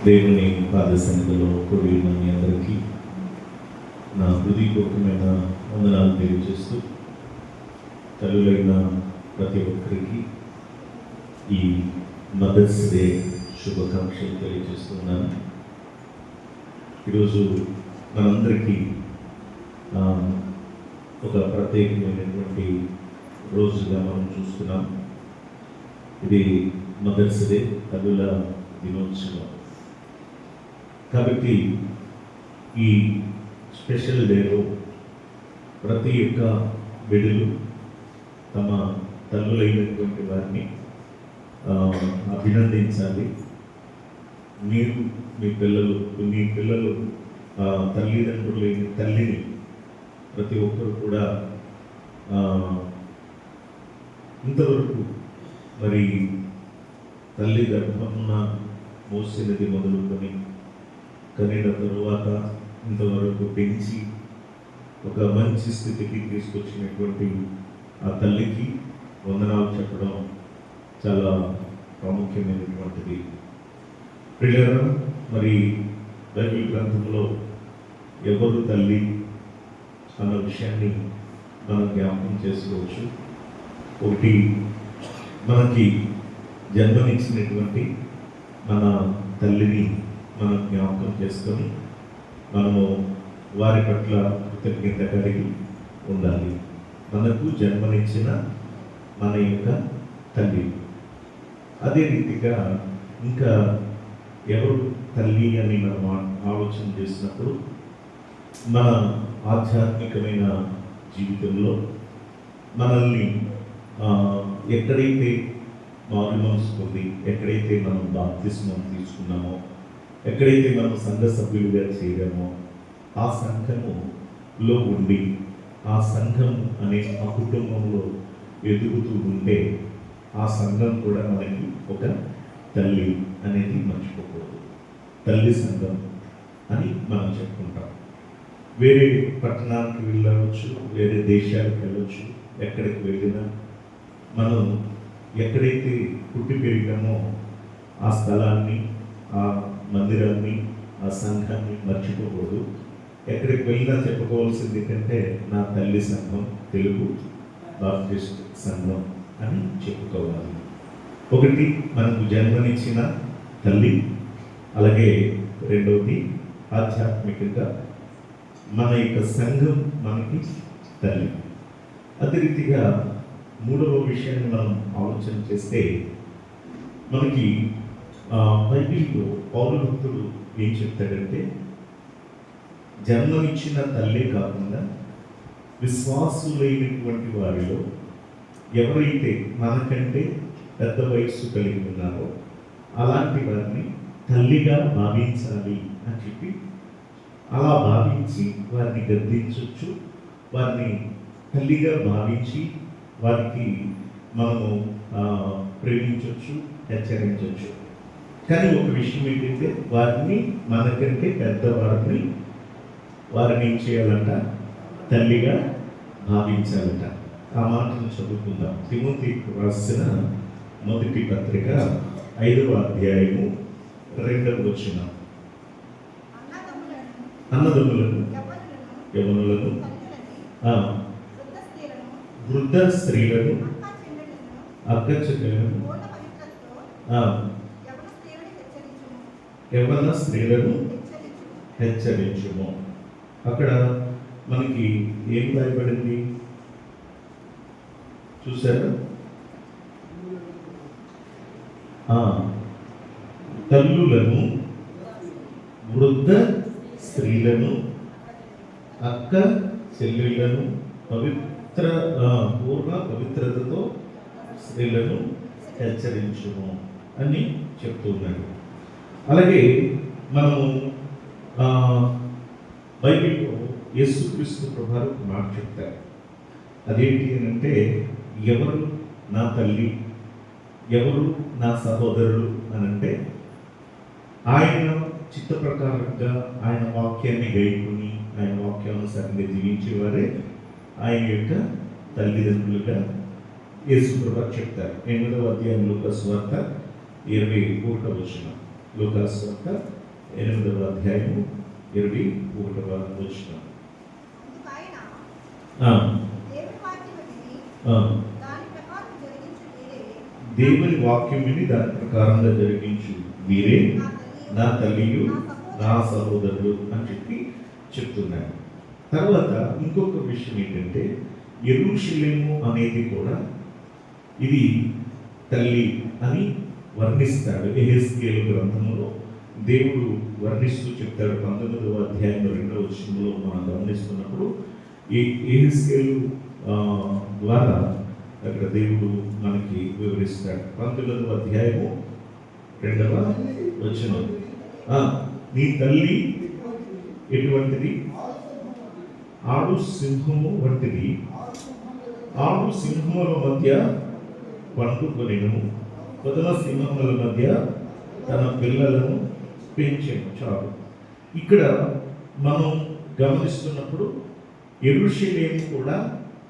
దేవుని పాద సన్నిధిలో కూడి ఉన్న మీ అందరికీ నా హృదయపూర్వకమైన వందనాలు తెలియజేస్తూ, తల్లులైన ప్రతి ఒక్కరికి ఈ మదర్స్ డే శుభాకాంక్షలు తెలియజేస్తున్నాను. ఈరోజు మనందరికీ ఒక ప్రత్యేకమైనటువంటి రోజుగా మనం చూస్తున్నాం. ఇది మదర్స్ డే, తల్లుల దినోత్సవం. కాబట్టి ఈ స్పెషల్ డేలో ప్రతి ఒక్క బిడ్డలు తమ తల్లులైనటువంటి వారిని అభినందించాలి. మీరు మీ పిల్లలు తల్లిదండ్రులైన తల్లిని ప్రతి ఒక్కరు కూడా ఇంతవరకు మరి తల్లి గర్భమున మోసినది మొదలుకొని కనిన తరువాత ఇంతవరకు పెంచి ఒక మంచి స్థితికి తీసుకొచ్చినటువంటి ఆ తల్లికి వందనాలు చెప్పడం చాలా ప్రాముఖ్యమైనటువంటిది. ప్రియులారా, మరి బైబిల్ గ్రంథంలో ఎవరు తల్లి అన్న విషయాన్ని మనం జ్ఞాపకం చేసుకోవచ్చు. ఒకటి, మనకి జన్మనిచ్చినటువంటి మన తల్లిని మనం జ్ఞాపకం చేసుకొని మనము వారి పట్ల కృతజ్ఞత కలిగి ఉండాలి. మనకు జన్మనిచ్చిన మన యొక్క తల్లి. అదే రీతిగా ఇంకా ఎవరు తల్లి అని మనం ఆలోచన చేసినప్పుడు మన ఆధ్యాత్మికమైన జీవితంలో మనల్ని ఎక్కడైతే మారు మనసు పొంది, ఎక్కడైతే మనం బాప్తిస్మం తీసుకున్నామో, ఎక్కడైతే మనం సంఘ సభ్యులుగా చేరామో, ఆ సంఘములో ఉండి ఆ సంఘం అనే ఆ కుటుంబంలో ఎదుగుతూ ఉంటే ఆ సంఘం కూడా మనకి ఒక తల్లి అనేది మర్చిపోకూడదు. తల్లి సంఘం అని మనం చెప్పుకుంటాం. వేరే పట్టణానికి వెళ్ళవచ్చు, వేరే దేశాలకు వెళ్ళవచ్చు. ఎక్కడికి వెళ్ళినా మనం ఎక్కడైతే పుట్టి పెరిగామో ఆ స్థలాన్ని, ఆ మందిరాన్ని, ఆ సంఘాన్ని మర్చిపోకూడదు. ఎక్కడికి వెళ్ళినా చెప్పుకోవాల్సింది ఏంటంటే నా తల్లి సంఘం తెలుగు బాప్టిస్ట్ సంఘం అని చెప్పుకోవాలి. ఒకటి, మనకు జన్మనిచ్చిన తల్లి. అలాగే రెండవది, ఆధ్యాత్మికంగా మన యొక్క సంఘం మనకి తల్లి. అదే రీతిగా మూడవ విషయాన్ని మనం ఆలోచన చేస్తే, మనకి బైబిల్లో పౌలు భక్తుడు ఏం చెప్తాడంటే, జన్మనిచ్చిన తల్లే కాకుండా విశ్వాసులైనటువంటి వారిలో ఎవరైతే మనకంటే పెద్ద వయస్సు కలిగి ఉన్నారో అలాంటి వారిని తల్లిగా భావించాలి అని చెప్పి, అలా భావించి వారిని గద్దించవచ్చు, వారిని తల్లిగా భావించి వారికి మనము ప్రేమించవచ్చు, హెచ్చరించవచ్చు. కానీ ఒక విషయం ఏంటంటే, వారిని మనకంటే పెద్దవారిని ఏం చేయాలంట? తల్లిగా భావించాలంట. ఆ మాటను చదువుకుందాం. తిమోతికి రాసిన మొదటి పత్రిక 5వ అధ్యాయము 2వ వచనం. అన్నదమ్ములను, యవ్వనులను, వృద్ధ స్త్రీలను, అక్క చెల్లెలను, యవ్వన స్త్రీలను హెచ్చరించుము. అక్కడ మనకి ఏం రాయబడింది చూసారా? తల్లులను, వృద్ధ స్త్రీలను, అక్క చెల్లెళ్లను, పూర్ణ పవిత్రతతో స్త్రీలను హెచ్చరించుము అని చెప్తున్నాడు. అలాగే మనము బైబిల్లో యేసుక్రీస్తు ప్రభువారు ఒక మాట చెప్తారు. అదేంటి అని అంటే, ఎవరు నా తల్లి, ఎవరు నా సహోదరులు అని అంటే, ఆయన చిత్త ప్రకారంగా ఆయన వాక్యాన్ని గైకొని ఆయన వాక్యానుసారంగా జీవించేవారే ఆయన యొక్క తల్లిదండ్రులుగా యేసు ప్రభువు చెప్తారు. 8వ అధ్యాయం లూకా సువార్త 21వ వచనం. లూకా సువార్త 8వ అధ్యాయము 21వ వచనం. దేవుని వాక్యం విని దాని ప్రకారంగా జరిగించు వీరే నా తల్లియు నా సహోదరులు అని చెప్పి చెప్తున్నాడు. తర్వాత ఇంకొక విషయం ఏంటంటే, యెరూషలేము అనేది కూడా ఇది తల్లి అని వర్ణిస్తాడు. యెహెజ్కేలు గ్రంథంలో దేవుడు వర్ణిస్తూ చెప్తాడు. 19వ అధ్యాయంలో 2వ వచనంలో మనం గమనిస్తున్నప్పుడు ఈ యెహెజ్కేలు ద్వారా అక్కడ దేవుడు మనకి వివరిస్తాడు. 19వ అధ్యాయము 2వ వచనం, నీ తల్లి ఎటువంటిది? ఆడు సింహము వంటిది, ఆడు సింహముల మధ్య పండుకొనెను, పొదల సింహముల మధ్య తన పిల్లలను పెంచెను. చాలు. ఇక్కడ మనం గమనిస్తున్నప్పుడు యెరూషలేము కూడా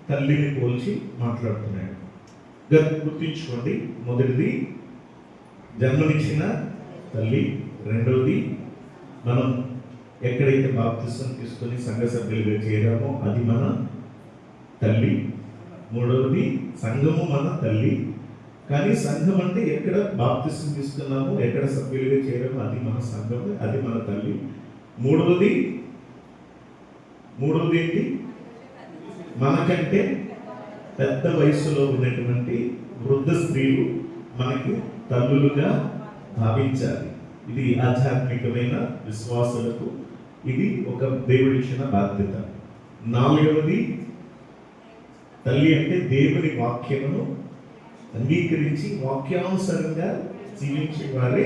తల్లిని పోల్చి మాట్లాడుతున్నాడు. గుర్తుంచుకోండి, మొదటిది జన్మనిచ్చిన తల్లి, రెండవది మనం ఎక్కడైతే బాప్తిసం తీసుకొని సంఘ సభ్యులుగా చేరామో అది మన తల్లి, మూడవది సంఘము మన తల్లి. కానీ సంఘం అంటే ఎక్కడ బాప్తిసం తీసుకున్నామో, ఎక్కడ సభ్యులుగా చేరామో అది మన సంఘం, అది మన తల్లి. మూడవది ఏంటి? మనకంటే పెద్ద వయసులో ఉన్నటువంటి వృద్ధ స్త్రీలు మనకి తల్లులుగా భావించాలి. ఇది ఆధ్యాత్మికమైన విశ్వాసులకు ఇది ఒక దేవుడిచ్చిన బాధ్యత. నాలుగవది, తల్లి అంటే దేవుని వాక్యమును అంగీకరించి వాక్యానుసారంగా జీవించే వారే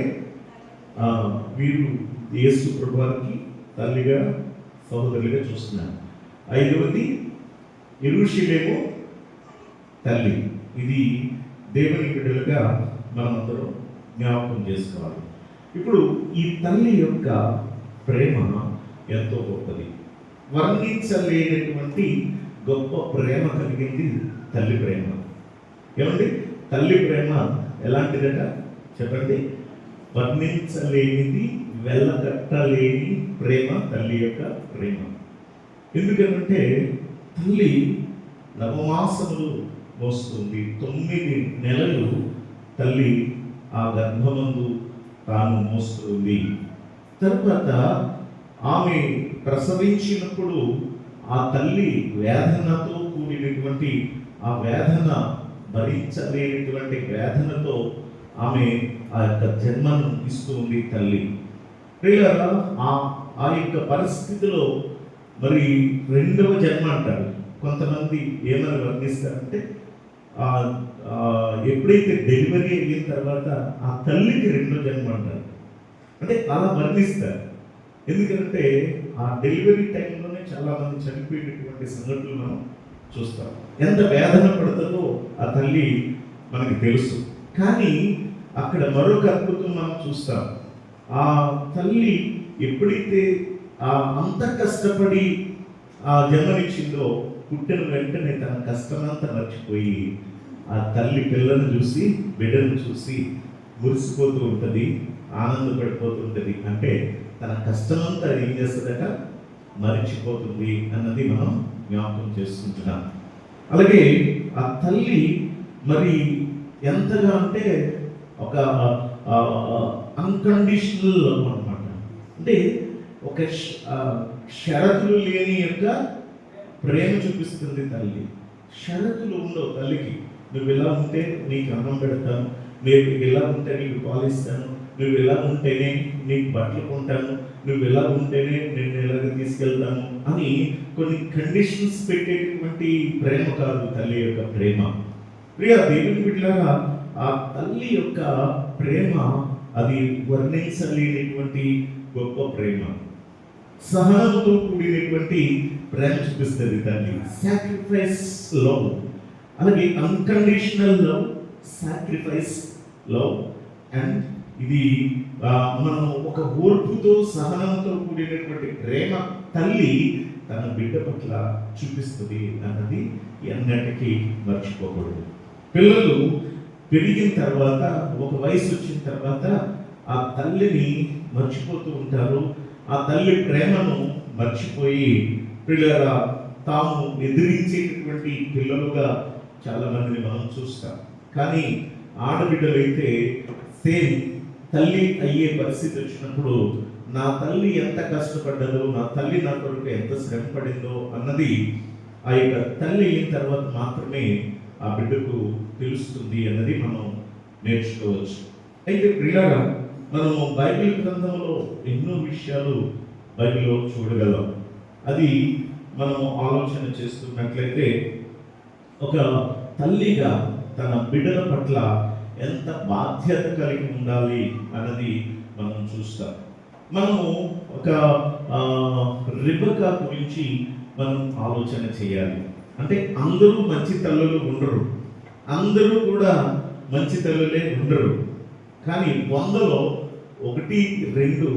వీరు యేసు ప్రభువారికి తల్లిగా సహోదరులుగా చూస్తున్నారు. ఐదవది యెరూషలేము తల్లి. ఇది దేవుని బిడ్డలుగా మనమందరం జ్ఞాపకం చేసుకోవాలి. ఇప్పుడు ఈ తల్లి యొక్క ప్రేమ ఎంతో గొప్పది. వర్ణించలేనటువంటి గొప్ప ప్రేమ కలిగింది తల్లి ప్రేమ. ఏమండి, తల్లి ప్రేమ ఎలాంటిదట చెప్పండి? వర్ణించలేనిది, వెళ్ళకట్టలేని ప్రేమ తల్లి యొక్క ప్రేమ. ఎందుకంటే తల్లి నవమాసములు మోస్తుంది. 9 నెలలు తల్లి ఆ గర్భమందు తాను మోస్తుంది. తర్వాత ఆమె ప్రసవించినప్పుడు ఆ తల్లి వేదనతో కూడినటువంటి ఆ వేదన భరించలేనటువంటి వేదనతో ఆమె ఆ యొక్క జన్మను ఇస్తూ ఉంది తల్లి. ప్రియులారా, ఆ యొక్క పరిస్థితిలో మరి రెండవ జన్మ అంటారు. కొంతమంది ఏమని వర్ణిస్తారంటే ఎప్పుడైతే డెలివరీ అయిన తర్వాత ఆ తల్లికి రెండో జన్మ అంటారు. అంటే అలా వర్ణిస్తారు. ఎందుకంటే ఆ డెలివరీ టైంలోనే చాలా మంది చనిపోయేటటువంటి సంఘటనలు మనం చూస్తాం. ఎంత వేదన పడుతుందో ఆ తల్లి మనకి తెలుసు. కానీ అక్కడ మరొక అద్భుతం మనం చూస్తాం. ఆ తల్లి ఎప్పుడైతే అంత కష్టపడి ఆ జన్మనిచ్చిందో, పుట్టిన వెంటనే తన కష్టమంతా మర్చిపోయి ఆ తల్లి పిల్లను చూసి, బిడ్డను చూసి మురిసిపోతూ ఉంటుంది, ఆనందపడిపోతూ ఉంటుంది. అంటే తన కష్టమంతా ఏం చేస్తుందట? మరిచిపోతుంది అన్నది మనం జ్ఞాపకం చేసుకుంటున్నాం. అలాగే ఆ తల్లి మరి ఎంతగా అంటే ఒక అన్కండిషనల్ లవ్ అనమాట. అంటే ఒక షరతులు లేని యొక్క ప్రేమ చూపిస్తుంది తల్లి. షరతులు ఉండవు తల్లికి. నువ్వు ఎలా ఉంటే నీకు అన్నం పెడతాను, నేను ఎలా ఉంటే నీకు పాలిస్తాను, నువ్వు ఎలా ఉంటేనే నీకు బట్టలు కొంటాను, నువ్వు ఎలా ఉంటేనే నేను ఎలాగ తీసుకెళ్తాను అని కొన్ని కండిషన్స్ పెట్టేటటువంటి ప్రేమ కాదు తల్లి యొక్క ప్రేమ. ప్రియా దేవుని బిడ్డలారా, ఆ తల్లి యొక్క ప్రేమ అది వర్ణించలేనటువంటి గొప్ప ప్రేమ. సహనంతో కూడినటువంటి ప్రేమ చూపిస్తుంది తల్లి. సాక్రిఫైస్ లవ్, అలాగే unconditional love, sacrifice love. And ఇది మనం ఒక ఓర్పుతో సహనంతో కూడినటువంటి ప్రేమ తల్లి తన బిడ్డ పట్ల చూపిస్తుంది అన్నది ఎన్నటికీ మర్చిపోకూడదు. పిల్లలు పెరిగిన తర్వాత, ఒక వయసు వచ్చిన తర్వాత ఆ తల్లిని మర్చిపోతూ ఉంటారు. ఆ తల్లి ప్రేమను మర్చిపోయి పిల్లల తాము ఎదిరించేటటువంటి పిల్లలుగా చాలా మందిని మనం చూస్తాం. కానీ ఆడబిడ్డలైతే సేమ్ తల్లి అయ్యే పరిస్థితి వచ్చినప్పుడు నా తల్లి ఎంత కష్టపడ్డదో, నా తల్లి నా కొరకు ఎంత శ్రమ పడిందో అన్నది ఆ యొక్క తల్లి అయిన తర్వాత మాత్రమే ఆ బిడ్డకు తెలుస్తుంది అన్నది మనం నేర్చుకోవచ్చు. అయితే పిల్లగా మనము బైబిల్ గ్రంథంలో ఎన్నో విషయాలు బైబిల్లో చూడగలం. అది మనము ఆలోచన చేస్తున్నట్లయితే ఒక తల్లిగా తన బిడ్డల పట్ల ఎంత బాధ్యత కలిగి ఉండాలి అన్నది మనం చూస్తాం. మనము ఒక రిబకా గురించి మనం ఆలోచన చేయాలి. అంటే అందరూ మంచి తల్లులు ఉండరు, అందరూ కూడా మంచి తల్లులే ఉండరు. కానీ 100లో 1, 2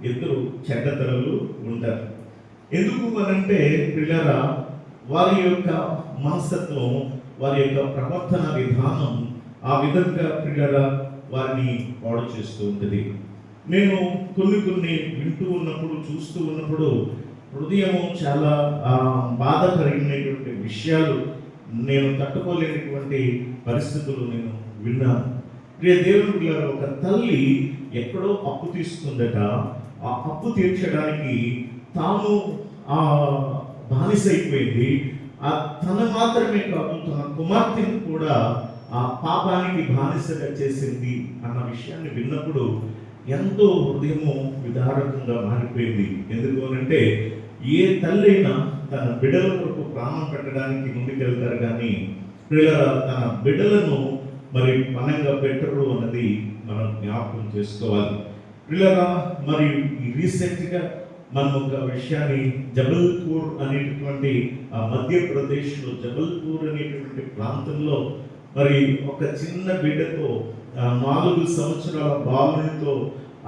ఇద్దరు చెడ్డ తల్లులు ఉంటారు. ఎందుకు అనంటే పిల్లరా వారి యొక్క మనస్తత్వం, వారి యొక్క ప్రవర్తన విధానం ఆ విధంగా పిల్లరా వారిని పాడు చేస్తూ ఉంటుంది. నేను కొన్ని వింటూ ఉన్నప్పుడు, చూస్తూ ఉన్నప్పుడు హృదయము చాలా బాధపడినటువంటి విషయాలు, నేను తట్టుకోలేనటువంటి పరిస్థితులు నేను విన్నాను. ప్రియ దేవుని పిల్లలు, ఒక తల్లి ఎక్కడో అప్పు తీసుకుందట. ఆ అప్పు తీర్చడానికి తాను బానిస అయిపోయింది. తన మాత్రమే కాదు, తన కుమార్తెను కూడా ఆ పాపానికి బానిసగా చేసింది అన్న విషయాన్ని విన్నప్పుడు ఎంతో హృదయము విదారకంగా మారిపోయింది. ఎందుకు అనంటే ఏ తల్లైనా తన బిడ్డల కొరకు ప్రాణం పెట్టడానికి ముందుకెళ్తారు, కానీ తన బిడ్డలను మరి పనంగా పెట్టరు అన్నది మనం జ్ఞాపకం చేసుకోవాలి. పిల్లరా మరి రీసెంట్గా మనం ఒక విషయాన్ని జబల్పూర్ అనేటటువంటి మధ్యప్రదేశ్లో జబల్పూర్ అనేటటువంటి ప్రాంతంలో మరి ఒక చిన్న బిడ్డతో 4 సంవత్సరాల బాలునితో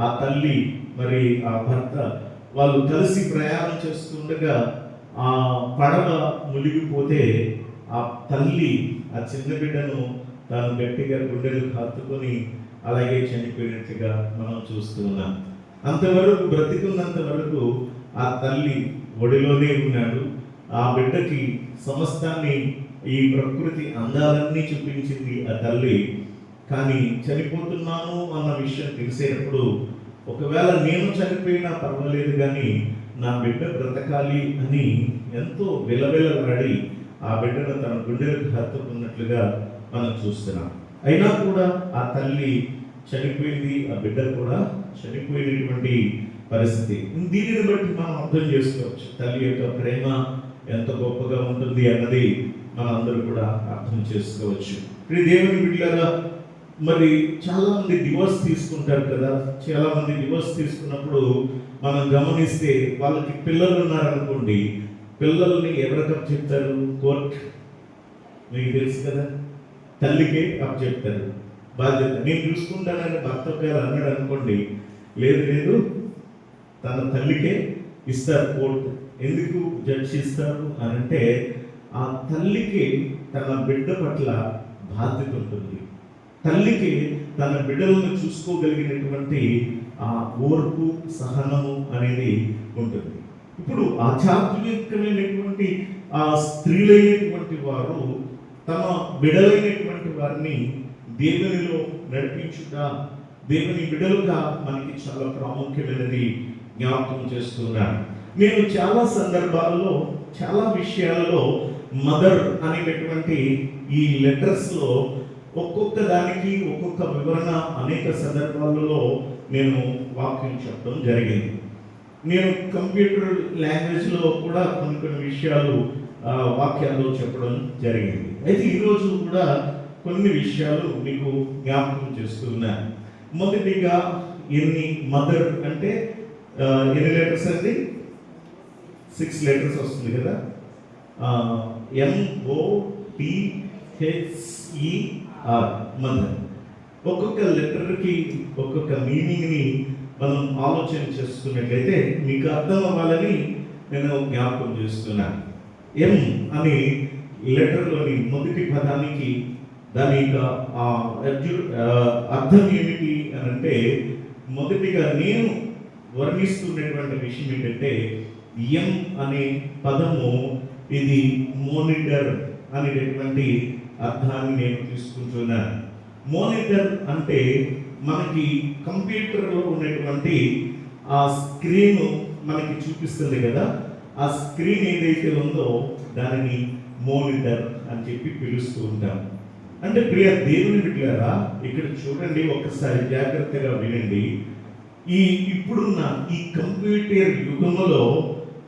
ఆ తల్లి మరి ఆ భర్త వాళ్ళు కలిసి ప్రయాణం చేస్తుండగా ఆ పడవ మునిగిపోతే ఆ తల్లి ఆ చిన్న బిడ్డను తాను గట్టిగా గుండెలు హత్తుకొని అలాగే చనిపోయినట్టుగా మనం చూస్తూ ఉన్నాం. అంతవరకు బ్రతికున్నంత వరకు ఆ తల్లి ఒడిలోనే ఉన్నాడు. ఆ బిడ్డకి సమస్తాన్ని, ఈ ప్రకృతి అందాలన్నీ చూపించింది ఆ తల్లి. కానీ చనిపోతున్నాను అన్న విషయం తెలిసేటప్పుడు, ఒకవేళ నేను చనిపోయినా పర్వాలేదు కానీ నా బిడ్డ బ్రతకాలి అని ఎంతో విలవిలలాడి ఆ బిడ్డను తన గుండెలకు హత్తుకున్నట్లుగా మనం చూస్తున్నాం. అయినా కూడా ఆ తల్లి చనిపోయింది, ఆ బిడ్డ కూడా చనిపోయినటువంటి పరిస్థితి. దీనిని బట్టి మనం అర్థం చేసుకోవచ్చు తల్లి యొక్క ప్రేమ ఎంత గొప్పగా ఉంటుంది అన్నది మనం అందరూ కూడా అర్థం చేసుకోవచ్చు. దేవుని బిడ్డలారా, మరి చాలా మంది డివోర్స్ తీసుకుంటారు కదా. చాలా మంది డివోర్స్ తీసుకున్నప్పుడు మనం గమనిస్తే వాళ్ళకి పిల్లలు ఉన్నారనుకోండి, పిల్లల్ని ఎవరికి చెప్తారు? కోర్ట్, మీకు తెలుసు కదా, తల్లికే చెప్తారు బాధ్యత. నేను చూసుకుంటానని భర్త గారు అన్నాడు అనుకోండి, లేదు తన తల్లికే ఇస్తారు కోర్టు. ఎందుకు జడ్జి ఇస్తారు అని అంటే ఆ తల్లికి తన బిడ్డ పట్ల బాధ్యత ఉంటుంది. తల్లికి తన బిడ్డలను చూసుకోగలిగినటువంటి ఆ ఓర్పు, సహనము అనేది ఉంటుంది. ఇప్పుడు ఆధ్యాత్మికమైనటువంటి ఆ స్త్రీలైనటువంటి వారు తమ బిడ్డలైనటువంటి వారిని దేవునిలో నడిపించుట, దేవుని బిడ్డలుగా మనకి చాలా ప్రాముఖ్యమైనది జ్ఞాపకం చేస్తున్నాను. నేను చాలా సందర్భాలలో, చాలా విషయాలలో మదర్ అనేటటువంటి ఈ లెటర్స్లో ఒక్కొక్క దానికి ఒక్కొక్క వివరణ అనేక సందర్భాలలో నేను వాక్యం చెప్పడం జరిగింది. నేను కంప్యూటర్ లాంగ్వేజ్లో కూడా కొన్ని విషయాలు వాక్యాల్లో చెప్పడం జరిగింది. అయితే ఈరోజు కూడా కొన్ని విషయాలు మీకు జ్ఞాపకం చేస్తున్నాను. మొదటిగా ఎన్ని మదర్ అంటే ఎన్ని లెటర్స్ అండి? 6 లెటర్స్ వస్తుంది కదా. MOTHER mother. ఒక్కొక్క లెటర్కి ఒక్కొక్క మీనింగ్ని మనం ఆలోచన చేసుకున్నట్లయితే మీకు అర్థం అవ్వాలని నేను జ్ఞాపకం చేస్తున్నాను. ఎం అనే లెటర్లోని మొదటి పదానికి దాని యొక్క అర్థం ఏమిటి అని అంటే, మొదటిగా నేను వర్ణిస్తున్నటువంటి విషయం ఏంటంటే, ఎం అనే పదము ఇది మోనిటర్ అనేటటువంటి అర్థాన్ని నేను తీసుకుంటున్నాను. మోనిటర్ అంటే మనకి కంప్యూటర్లో ఉన్నటువంటి ఆ స్క్రీన్ మనకి చూపిస్తుంది కదా, ఆ స్క్రీన్ ఏదైతే ఉందో దానిని మోనిటర్ అని చెప్పి పిలుస్తూ ఉంటాం. అంటే ప్రియ దేవుని బిడ్డలారా, ఇక్కడ చూడండి, ఒక్కసారి జాగ్రత్తగా వినండి. ఇప్పుడున్న ఈ కంప్యూటర్ యుగములో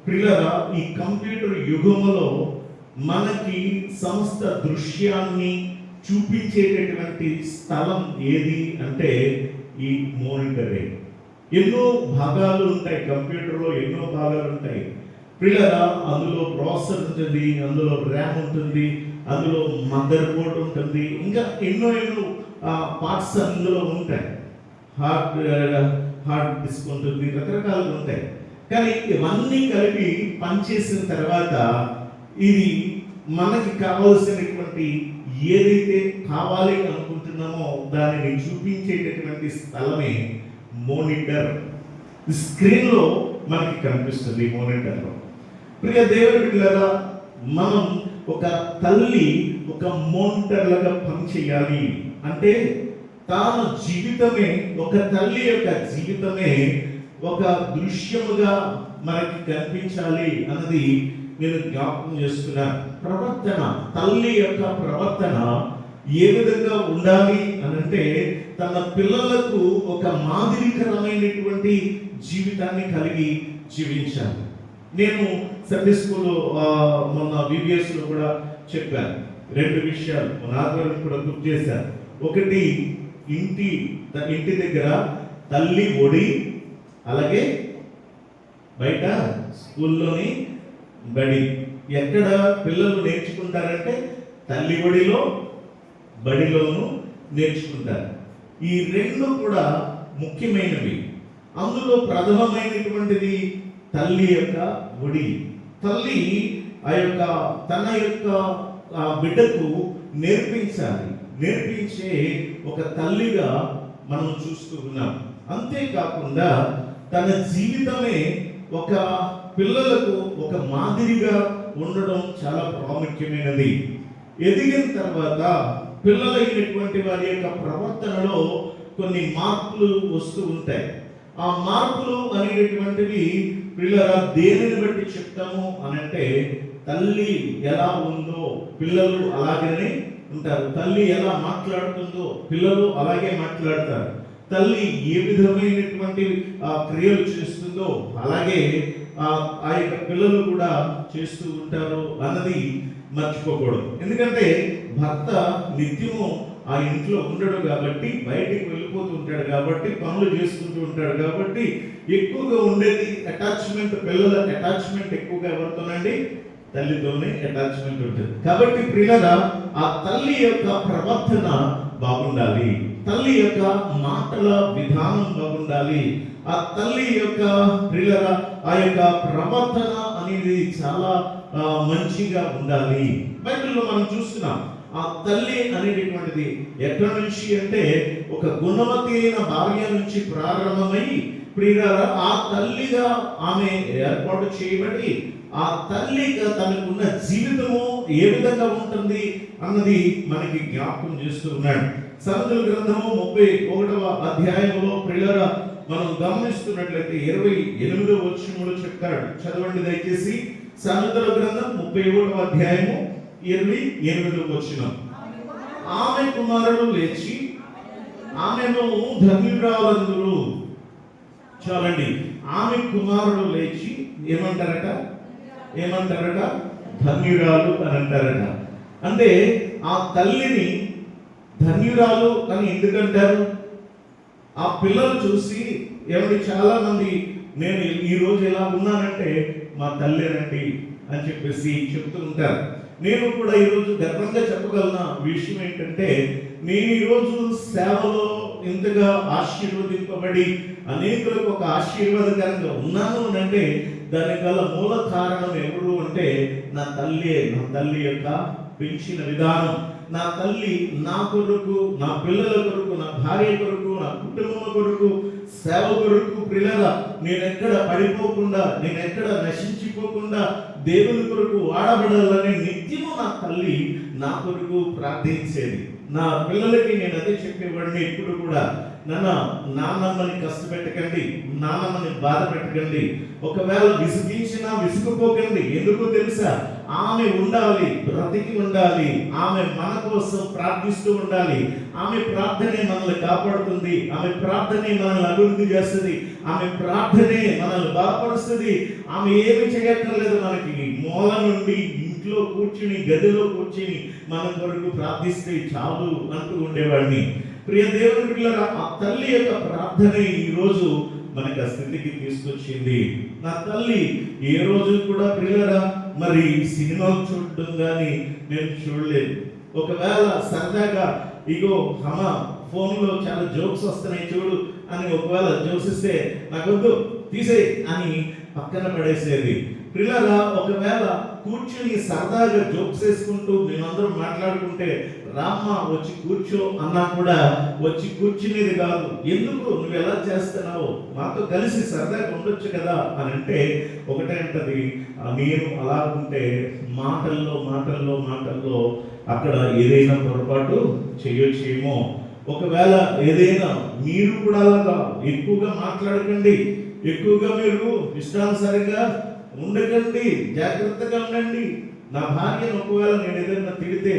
ప్రియులారా, ఈ కంప్యూటర్ యుగములో మనకి సమస్త దృశ్యాన్ని చూపించేటటువంటి స్థలం ఏది అంటే ఈ మోనిటరే. ఎన్నో భాగాలు ఉంటాయి కంప్యూటర్లో, ఎన్నో భాగాలు ఉంటాయి ప్రియులారా. అందులో ప్రాసెసర్ ఉంటుంది, అందులో ర్యామ్ ఉంటుంది, అందులో మదర్ బోర్డ్ ఉంటుంది, ఇంకా ఎన్నో పార్ట్స్ అందులో ఉంటాయి. హార్డ్ డిస్క్ ఉంటుంది, రకరకాలుగా ఉంటాయి. కానీ ఇవన్నీ కలిపి పనిచేసిన తర్వాత ఇది మనకి కావలసినటువంటి ఏదైతే కావాలి అనుకుంటున్నామో దానిని చూపించేటటువంటి స్థలమే మోనిటర్. స్క్రీన్లో మనకి కనిపిస్తుంది మోనిటర్లో. ప్రియ దేవుని బిడ్డలారా, మనం ఒక తల్లి ఒక మోనిటర్ లాగా పనిచేయాలి అంటే తాను జీవితమే, ఒక తల్లి యొక్క జీవితమే ఒక దృశ్యముగా మనకి కనిపించాలి అన్నది నేను జ్ఞాపకం చేస్తున్నా. ప్రవర్తన, తల్లి యొక్క ప్రవర్తన ఏ విధంగా ఉండాలి అనంటే తన పిల్లలకు ఒక మాదిరికరమైనటువంటి జీవితాన్ని కలిగి జీవించాలి. నేను సండే స్కూల్లో మొన్న VBSలో కూడా చెప్పాను. 2 విషయాలు నాకు కూడా గుర్తు చేశాను. ఒకటి, ఇంటి దగ్గర తల్లి ఒడి, అలాగే బయట స్కూల్లోని బడి. ఎక్కడ పిల్లలు నేర్చుకుంటారంటే తల్లి ఒడిలో, బడిలోనూ నేర్చుకుంటారు. ఈ 2 కూడా ముఖ్యమైనవి. అందులో ప్రథమమైనటువంటిది తల్లి యొక్క ఒడి. తల్లి తన యొక్క బిడ్డకు నేర్పించాలి. నేర్పించే ఒక తల్లిగా మనం చూస్తూ ఉన్నాం. అంతేకాకుండా తన జీవితమే ఒక పిల్లలకు ఒక మాదిరిగా ఉండడం చాలా ప్రాముఖ్యమైనది. ఎదిగిన తర్వాత పిల్లలైనటువంటి వారి యొక్క ప్రవర్తనలో కొన్ని మార్పులు వస్తూ ఉంటాయి. ఆ మార్పులు అనేటటువంటివి పిల్లల దేనిని బట్టి చెప్తాము అనంటే, తల్లి ఎలా ఉందో పిల్లలు అలాగనే ఉంటారు. తల్లి ఎలా మాట్లాడుతుందో పిల్లలు అలాగే మాట్లాడతారు. తల్లి ఏ విధమైనటువంటి క్రియలు చేస్తుందో అలాగే ఆ యొక్క పిల్లలు కూడా చేస్తూ ఉంటారు అన్నది మర్చిపోకూడదు. ఎందుకంటే భర్త నిత్యము ఆ ఇంట్లో ఉండడు కాబట్టి, బయటికి వెళ్ళిపోతూ ఉంటాడు కాబట్టి, పనులు చేసుకుంటూ ఉంటాడు కాబట్టి ఎక్కువగా ఉండేది అటాచ్మెంట్. పిల్లల అటాచ్మెంట్ ఎక్కువగా ఎవరితోనండి? తల్లితోనే అటాచ్మెంట్ ఉంటుంది. కాబట్టి పిల్లల ఆ తల్లి యొక్క ప్రవర్తన బాగుండాలి, తల్లి యొక్క మాటల విధానం బాగుండాలి, ఆ తల్లి యొక్క పిల్లల ఆ యొక్క ప్రవర్తన అనేది చాలా మంచిగా ఉండాలి. బైబిల్లో మనం చూస్తున్నాం ఆ తల్లి అనేటటువంటిది ఎక్కడి నుంచి అంటే ఒక గుణవతి అయిన భార్య నుంచి ప్రారంభమై ప్రియుల ఆ తల్లిగా ఆమె ఏర్పాటు చేయబడి ఆ తల్లిగా తనకున్న జీవితము ఏ విధంగా ఉంటుంది అన్నది మనకి జ్ఞాపకం చేస్తూ ఉన్నాడు. సామెతల గ్రంథము 31వ అధ్యాయంలో ప్రియుల మనం గమనిస్తున్నట్లయితే 28వ వచనంలో చెప్తాడు. చదవండి దయచేసి. సామెతల గ్రంథం 31వ అధ్యాయము 28వ వచనం. ఆమె కుమారుడు లేచి ఆమెను ధన్యురాలందురు. చాలండి, ఆమె కుమారుడు లేచి ఏమంటారట? ధన్యురాలు అని అంటారట. అంటే ఆ తల్లిని ధన్యురాలు అని ఎందుకంటారు? ఆ పిల్లలు చూసి చాలా మంది నేను ఈ రోజు ఎలా ఉన్నానంటే మా తల్లేనండి అని చెప్పేసి చెప్తూ ఉంటారు. నేను కూడా ఈరోజు గర్వంగా చెప్పగలన విషయం ఏంటంటే, నేను ఈరోజు సేవలో ఇంతగా ఆశీర్వదింపబడి అనేకులకు ఒక ఆశీర్వాదకరంగా ఉన్నాను అంటే దానికి గల మూల కారణం ఎవరు అంటే నా తల్లి. నా తల్లి యొక్క పెంచిన విధానం, నా తల్లి నా కొరకు, నా పిల్లల కొరకు, నా భార్య కొరకు, నా కుటుంబం కొరకు సేవ కొరకు ప్రియులారా నేను ఎక్కడ పడిపోకుండా, నేను ఎక్కడ నశించిపోకుండా దేవుని కొరకు వాడబడాలని నిత్యము నా తల్లి నా కొరకు ప్రార్థించేది. నా పిల్లలకి నేను అదే చెప్పేవాడిని ఎప్పుడు కూడా, నాన్నమ్మని కష్టపెట్టకండి, నాన్నమ్మని బాధ పెట్టకండి. ఒకవేళ విసిగించినా విసుకుపోకండి. ఎందుకో తెలుసా? ఆమె ఉండాలి, బ్రతికి ఉండాలి. ఆమె మన కోసం ప్రార్థిస్తూ ఉండాలి. ఆమె ప్రార్థనే మనల్ని కాపాడుతుంది. ఆమె ప్రార్థనే మనల్ని అభివృద్ధి చేస్తుంది. ఆమె ప్రార్థనే మనల్ని బలపరుస్తుంది. ఆమె ఏమి చేయక్కర్లేదు. మనకి మూల నుండి ఇంట్లో కూర్చుని, గదిలో కూర్చుని మన కొరకు ప్రార్థిస్తే చాలు అంటూ ఉండేవాడిని. ప్రియ దేవుని బిడ్డలారా, ఆ తల్లి యొక్క ప్రార్థనే ఈరోజు మనకి ఆ స్థితికి తీసుకొచ్చింది. నా తల్లి ఏ రోజు కూడా ప్రియులారా మరి సినిమాలు చూడడం కానీ నేను చూడలేదు. ఒకవేళ సరదాగా ఇగో అమ్మ ఫోన్లో చాలా జోక్స్ వస్తున్నాయి చూడు అని ఒకవేళ జోక్స్ ఇస్తే నాకొద్దు తీసే అని పక్కన పడేసేది. పిల్లల ఒకవేళ కూర్చుని సరదాగా జోక్స్ వేసుకుంటూ మేమందరం మాట్లాడుకుంటే రామ్మ వచ్చి కూర్చో అన్నా కూడా వచ్చి కూర్చునేది కాదు. ఎందుకు నువ్వు ఎలా చేస్తున్నావు, మాతో కలిసి సరదాగా ఉండొచ్చు కదా అని అంటే ఒకటే అంటది, నేను అలా ఉంటే మాటల్లో మాటల్లో మాటల్లో అక్కడ ఏదైనా పొరపాటు చేయొచ్చేమో. ఒకవేళ ఏదైనా మీరు కూడా అలాగా ఎక్కువగా మాట్లాడకండి, ఎక్కువగా మీరు ఇష్టానుసారంగా ఉండకండి, జాగ్రత్తగా ఉండండి. నా భార్యను ఒకవేళ నేను ఏదైనా తిడితే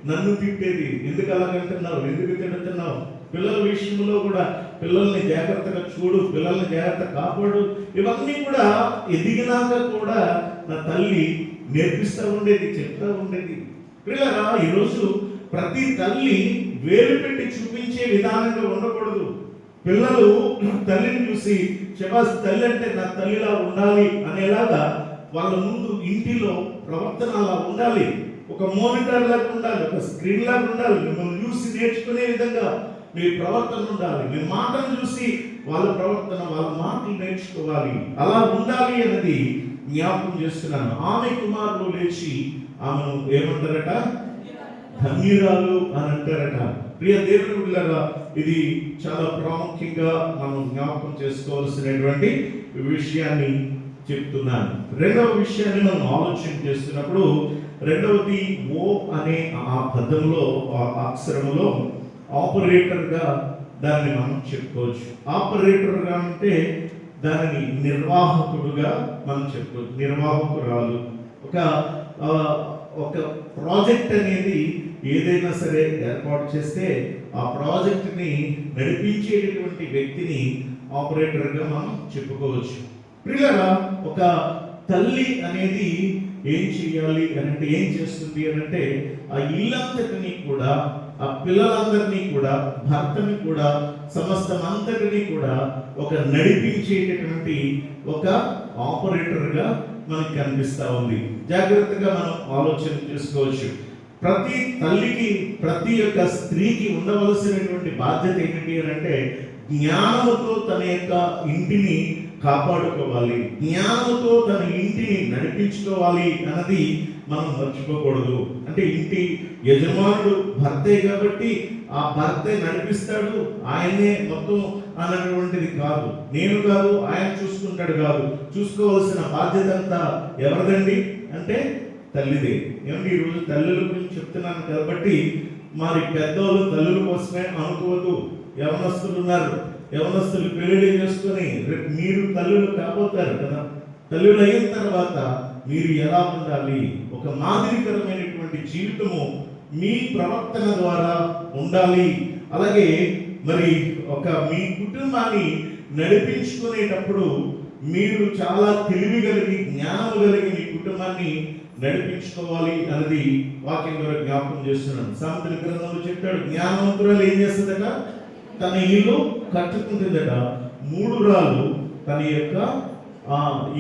నన్ను తిట్టేది, ఎందుకు అలాగంటున్నావు, ఎందుకు తిడుతున్నావు, పిల్లల విషయంలో కూడా పిల్లల్ని జాగ్రత్తగా చూడు, పిల్లల్ని జాగ్రత్త కాపాడు, ఇవన్నీ కూడా ఎదిగినాక కూడా నా తల్లి నేర్పిస్తూ ఉండేది, చెప్తా ఉండేది. పిల్లరా ఈరోజు ప్రతి తల్లి వేలు పెట్టి చూపించే విధానంగా ఉండకూడదు. పిల్లలు తల్లిని చూసి శబాస్ తల్లి అంటే నా తల్లిలా ఉండాలి అనేలాగా వాళ్ళ ముందు ఇంటిలో ప్రవర్తన అలా ఉండాలి. ఒక మోనిటర్ లాగా ఉండాలి, ఒక స్క్రీన్ లాగా ఉండాలి. మిమ్మల్ని చూసి నేర్చుకునే విధంగా మీ ప్రవర్తన ఉండాలి. మీ మాటను చూసి వాళ్ళ ప్రవర్తన, వాళ్ళ మాటలు నేర్చుకోవాలి. అలా ఉండాలి అన్నది జ్ఞాపకం చేస్తున్నాను. ఆమె కుమారులు లేచి ఆమెను ఏమంటారట, ధన్యురాలు అని అంటారట. ప్రియ దేవుని బిడ్డలారా, ఇది చాలా ప్రాముఖ్యంగా మనం జ్ఞాపకం చేసుకోవాల్సినటువంటి విషయాన్ని చెప్తున్నాను. రెండవ విషయాన్ని మనం ఆలోచన చేస్తున్నప్పుడు, రెండవది ఓ అనే ఆ పదంలో, ఆ అక్షరములో ఆపరేటర్గా దాన్ని మనం చెప్పుకోవచ్చు. ఆపరేటర్గా అంటే దానిని నిర్వాహకుడుగా మనం చెప్పుకోవచ్చు, నిర్వాహకురాలు. ఒక ప్రాజెక్ట్ అనేది ఏదైనా సరే ఏర్పాటు చేస్తే ఆ ప్రాజెక్ట్ని నడిపించేటటువంటి వ్యక్తిని ఆపరేటర్గా మనం చెప్పుకోవచ్చు. ప్రియులారా, ఒక తల్లి అనేది ఏం చేయాలి అంటే, ఏం చేస్తుంది అంటే, ఆ ఇల్లంతటిని కూడా, ఆ పిల్లలందరినీ కూడా, భర్తని కూడా, సమస్తం అంతటిని కూడా ఒక నడిపించేటటువంటి ఒక ఆపరేటర్గా మనకు కనిపిస్తూ ఉంది. జాగ్రత్తగా మనం ఆలోచన చేసుకోవచ్చు. ప్రతి తల్లికి, ప్రతి యొక్క స్త్రీకి ఉండవలసినటువంటి బాధ్యత ఏమిటి అంటే, జ్ఞానముతో తన యొక్క ఇంటిని కాపాడుకోవాలి, జ్ఞానముతో తన ఇంటిని నడిపించుకోవాలి అన్నది మనం మర్చిపోకూడదు. అంటే ఇంటి యజమానుడు భర్తే కాబట్టి ఆ భర్తే నడిపిస్తాడు, ఆయనే మొత్తం అన్నటువంటిది కాదు. నేను కాదు, ఆయన చూసుకుంటాడు కాదు. చూసుకోవాల్సిన బాధ్యత అంతా ఎవరిదండి అంటే తల్లిదే. ఏమంటే ఈరోజు తల్లుల గురించి చెప్తున్నాను కాబట్టి మరి పెద్దవాళ్ళు తల్లుల కోసమే అనుకోవద్దు. యవనస్తులు ఉన్నారు, యవనస్తులు పెళ్లి చేసుకొని రేపు మీరు తల్లులు కాబోతారు కదా. తల్లులు అయిన తర్వాత మీరు ఎలా ఉండాలి, ఒక మాదిరికరమైనటువంటి జీవితము మీ ప్రవర్తన ద్వారా ఉండాలి. అలాగే మరి మీ కుటుంబాన్ని నడిపించుకునేటప్పుడు మీరు చాలా తెలివి కలిగి, జ్ఞానం కలిగి మీ కుటుంబాన్ని నడిపించుకోవాలి అన్నది వాక్యం ద్వారా జ్ఞాపకం చేస్తున్నాను. సామెతల గ్రంథంలో చెప్పాడు, జ్ఞానవంతురాలు ఏం చేస్తుందట, తన ఇల్లు కట్టుకుంటుందట. మూఢురాలు తన యొక్క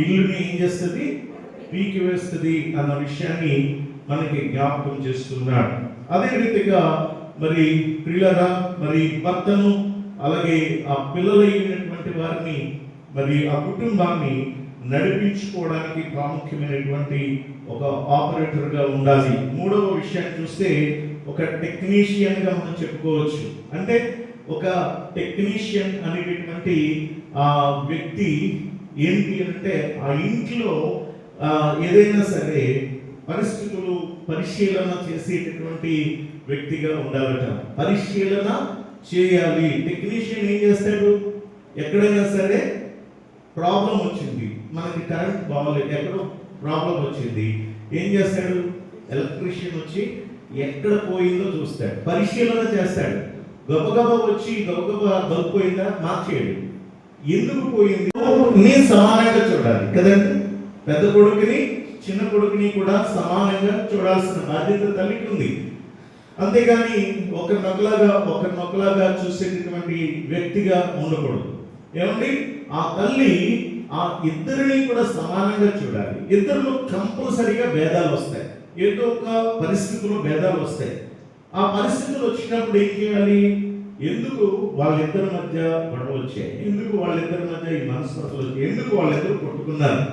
ఇల్లుని ఏం చేస్తుంది, పీకి వేస్తుంది అన్న విషయాన్ని మనకి జ్ఞాపకం చేస్తున్నాడు. అదే రీతిగా మరి ప్రియులారా, మరి భర్తను అలాగే ఆ పిల్లలైనటువంటి వారిని, మరి ఆ కుటుంబాన్ని నడిపించుకోవడానికి ప్రాముఖ్యమైనటువంటి ఒక ఆపరేటర్గా ఉండాలి. మూడవ విషయాన్ని చూస్తే ఒక టెక్నీషియన్గా మనం చెప్పుకోవచ్చు. అంటే ఒక టెక్నీషియన్ అనేటటువంటి ఆ వ్యక్తి ఏంటి అంటే ఆ ఇంట్లో ఏదైనా సరే పరిస్థితులు పరిశీలన చేసేటటువంటి వ్యక్తిగా ఉండాలట. పరిశీలన చేయాలి. టెక్నీషియన్ ఏం చేస్తాడు? ఎక్కడైనా సరే ప్రాబ్లం వచ్చింది, మనకి కరెంట్ బాగోలేదు, ఎక్కడో ప్రాబ్లం వచ్చింది, ఏం చేస్తాడు? ఎలక్ట్రీషియన్ వచ్చి ఎక్కడ పోయిందో చూస్తాడు, పరిశీలన చేస్తాడు. గబగబా వచ్చి గబగబా బల్బ్ పోయిందా మార్చేయడు. ఎందుకు పోయింది నేను సమానంగా చూడాలి కదండి. పెద్ద కొడుకుని చిన్న కొడుకుని కూడా సమానంగా చూడాల్సిన బాధ్యత తల్లికి ఉంది. అంతేగాని ఒకరినొకలాగా చూసేటటువంటి వ్యక్తిగా ఉండకూడదు. ఏమండి, ఆ తల్లి ఆ ఇద్దరిని కూడా సమానంగా చూడాలి. ఇద్దరిలో కంపల్సరిగా భేదాలు వస్తాయి, ఏదో ఒక పరిస్థితుల్లో భేదాలు వస్తాయి. ఆ పరిస్థితులు వచ్చినప్పుడు ఏం చేయాలి? ఎందుకు వాళ్ళిద్దరి మధ్య గొడవ వచ్చాయి, ఎందుకు వాళ్ళిద్దరి మధ్య ఈ మనస్పర్ధలు వచ్చాయి, ఎందుకు వాళ్ళిద్దరు కొట్టుకున్నారు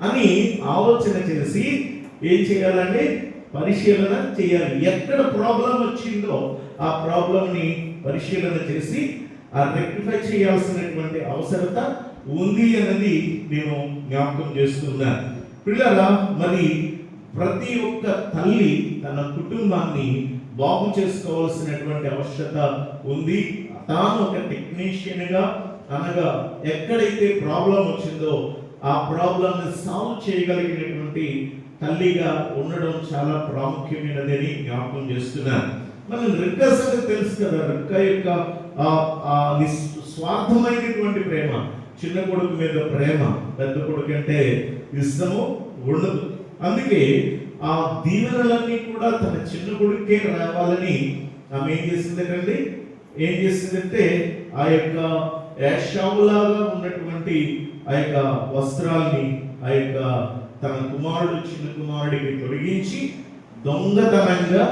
అని ఆలోచన చేసి ఏం చేయాలంటే పరిశీలన చేయాలి. ఎక్కడ ప్రాబ్లం వచ్చిందో ఆ ప్రాబ్లంని పరిశీలన చేసి ఆ రెక్టిఫై చేయాల్సినటువంటి అవసరత ఉంది అన్నది నేను జ్ఞాపకం చేస్తున్నాను. పిల్లల, మరి ప్రతి ఒక్క తల్లి తన కుటుంబాన్ని బాగు చేసుకోవాల్సినటువంటి అవసరత ఉంది. తాను ఒక టెక్నీషియన్గా అనగా ఎక్కడైతే ప్రాబ్లం వచ్చిందో ఆ ప్రాబ్లంని సాల్వ్ చేయగలిగినటువంటి తల్లిగా ఉండడం చాలా ప్రాముఖ్యమైనదని జ్ఞాపకం చేస్తున్నాను. మనం రిక్క సంగతి తెలుసు కదా. రిక్క యొక్క స్వార్థమైనటువంటి ప్రేమ, చిన్న కొడుకు మీద ప్రేమ, పెద్ద కొడుకు అంటే ఇష్టము ఉండదు. అందుకే ఆ దీవెనలన్నీ కూడా తన చిన్న కొడుకే రావాలని ఆమె ఏం చేసిందంటే ఆ యొక్క ఏషావులాగా ఉన్నటువంటి ఆ యొక్క వస్త్రాల్ని ఆ యొక్క తన చిన్న కుమారుడికి తొలగించి దొంగతనంగా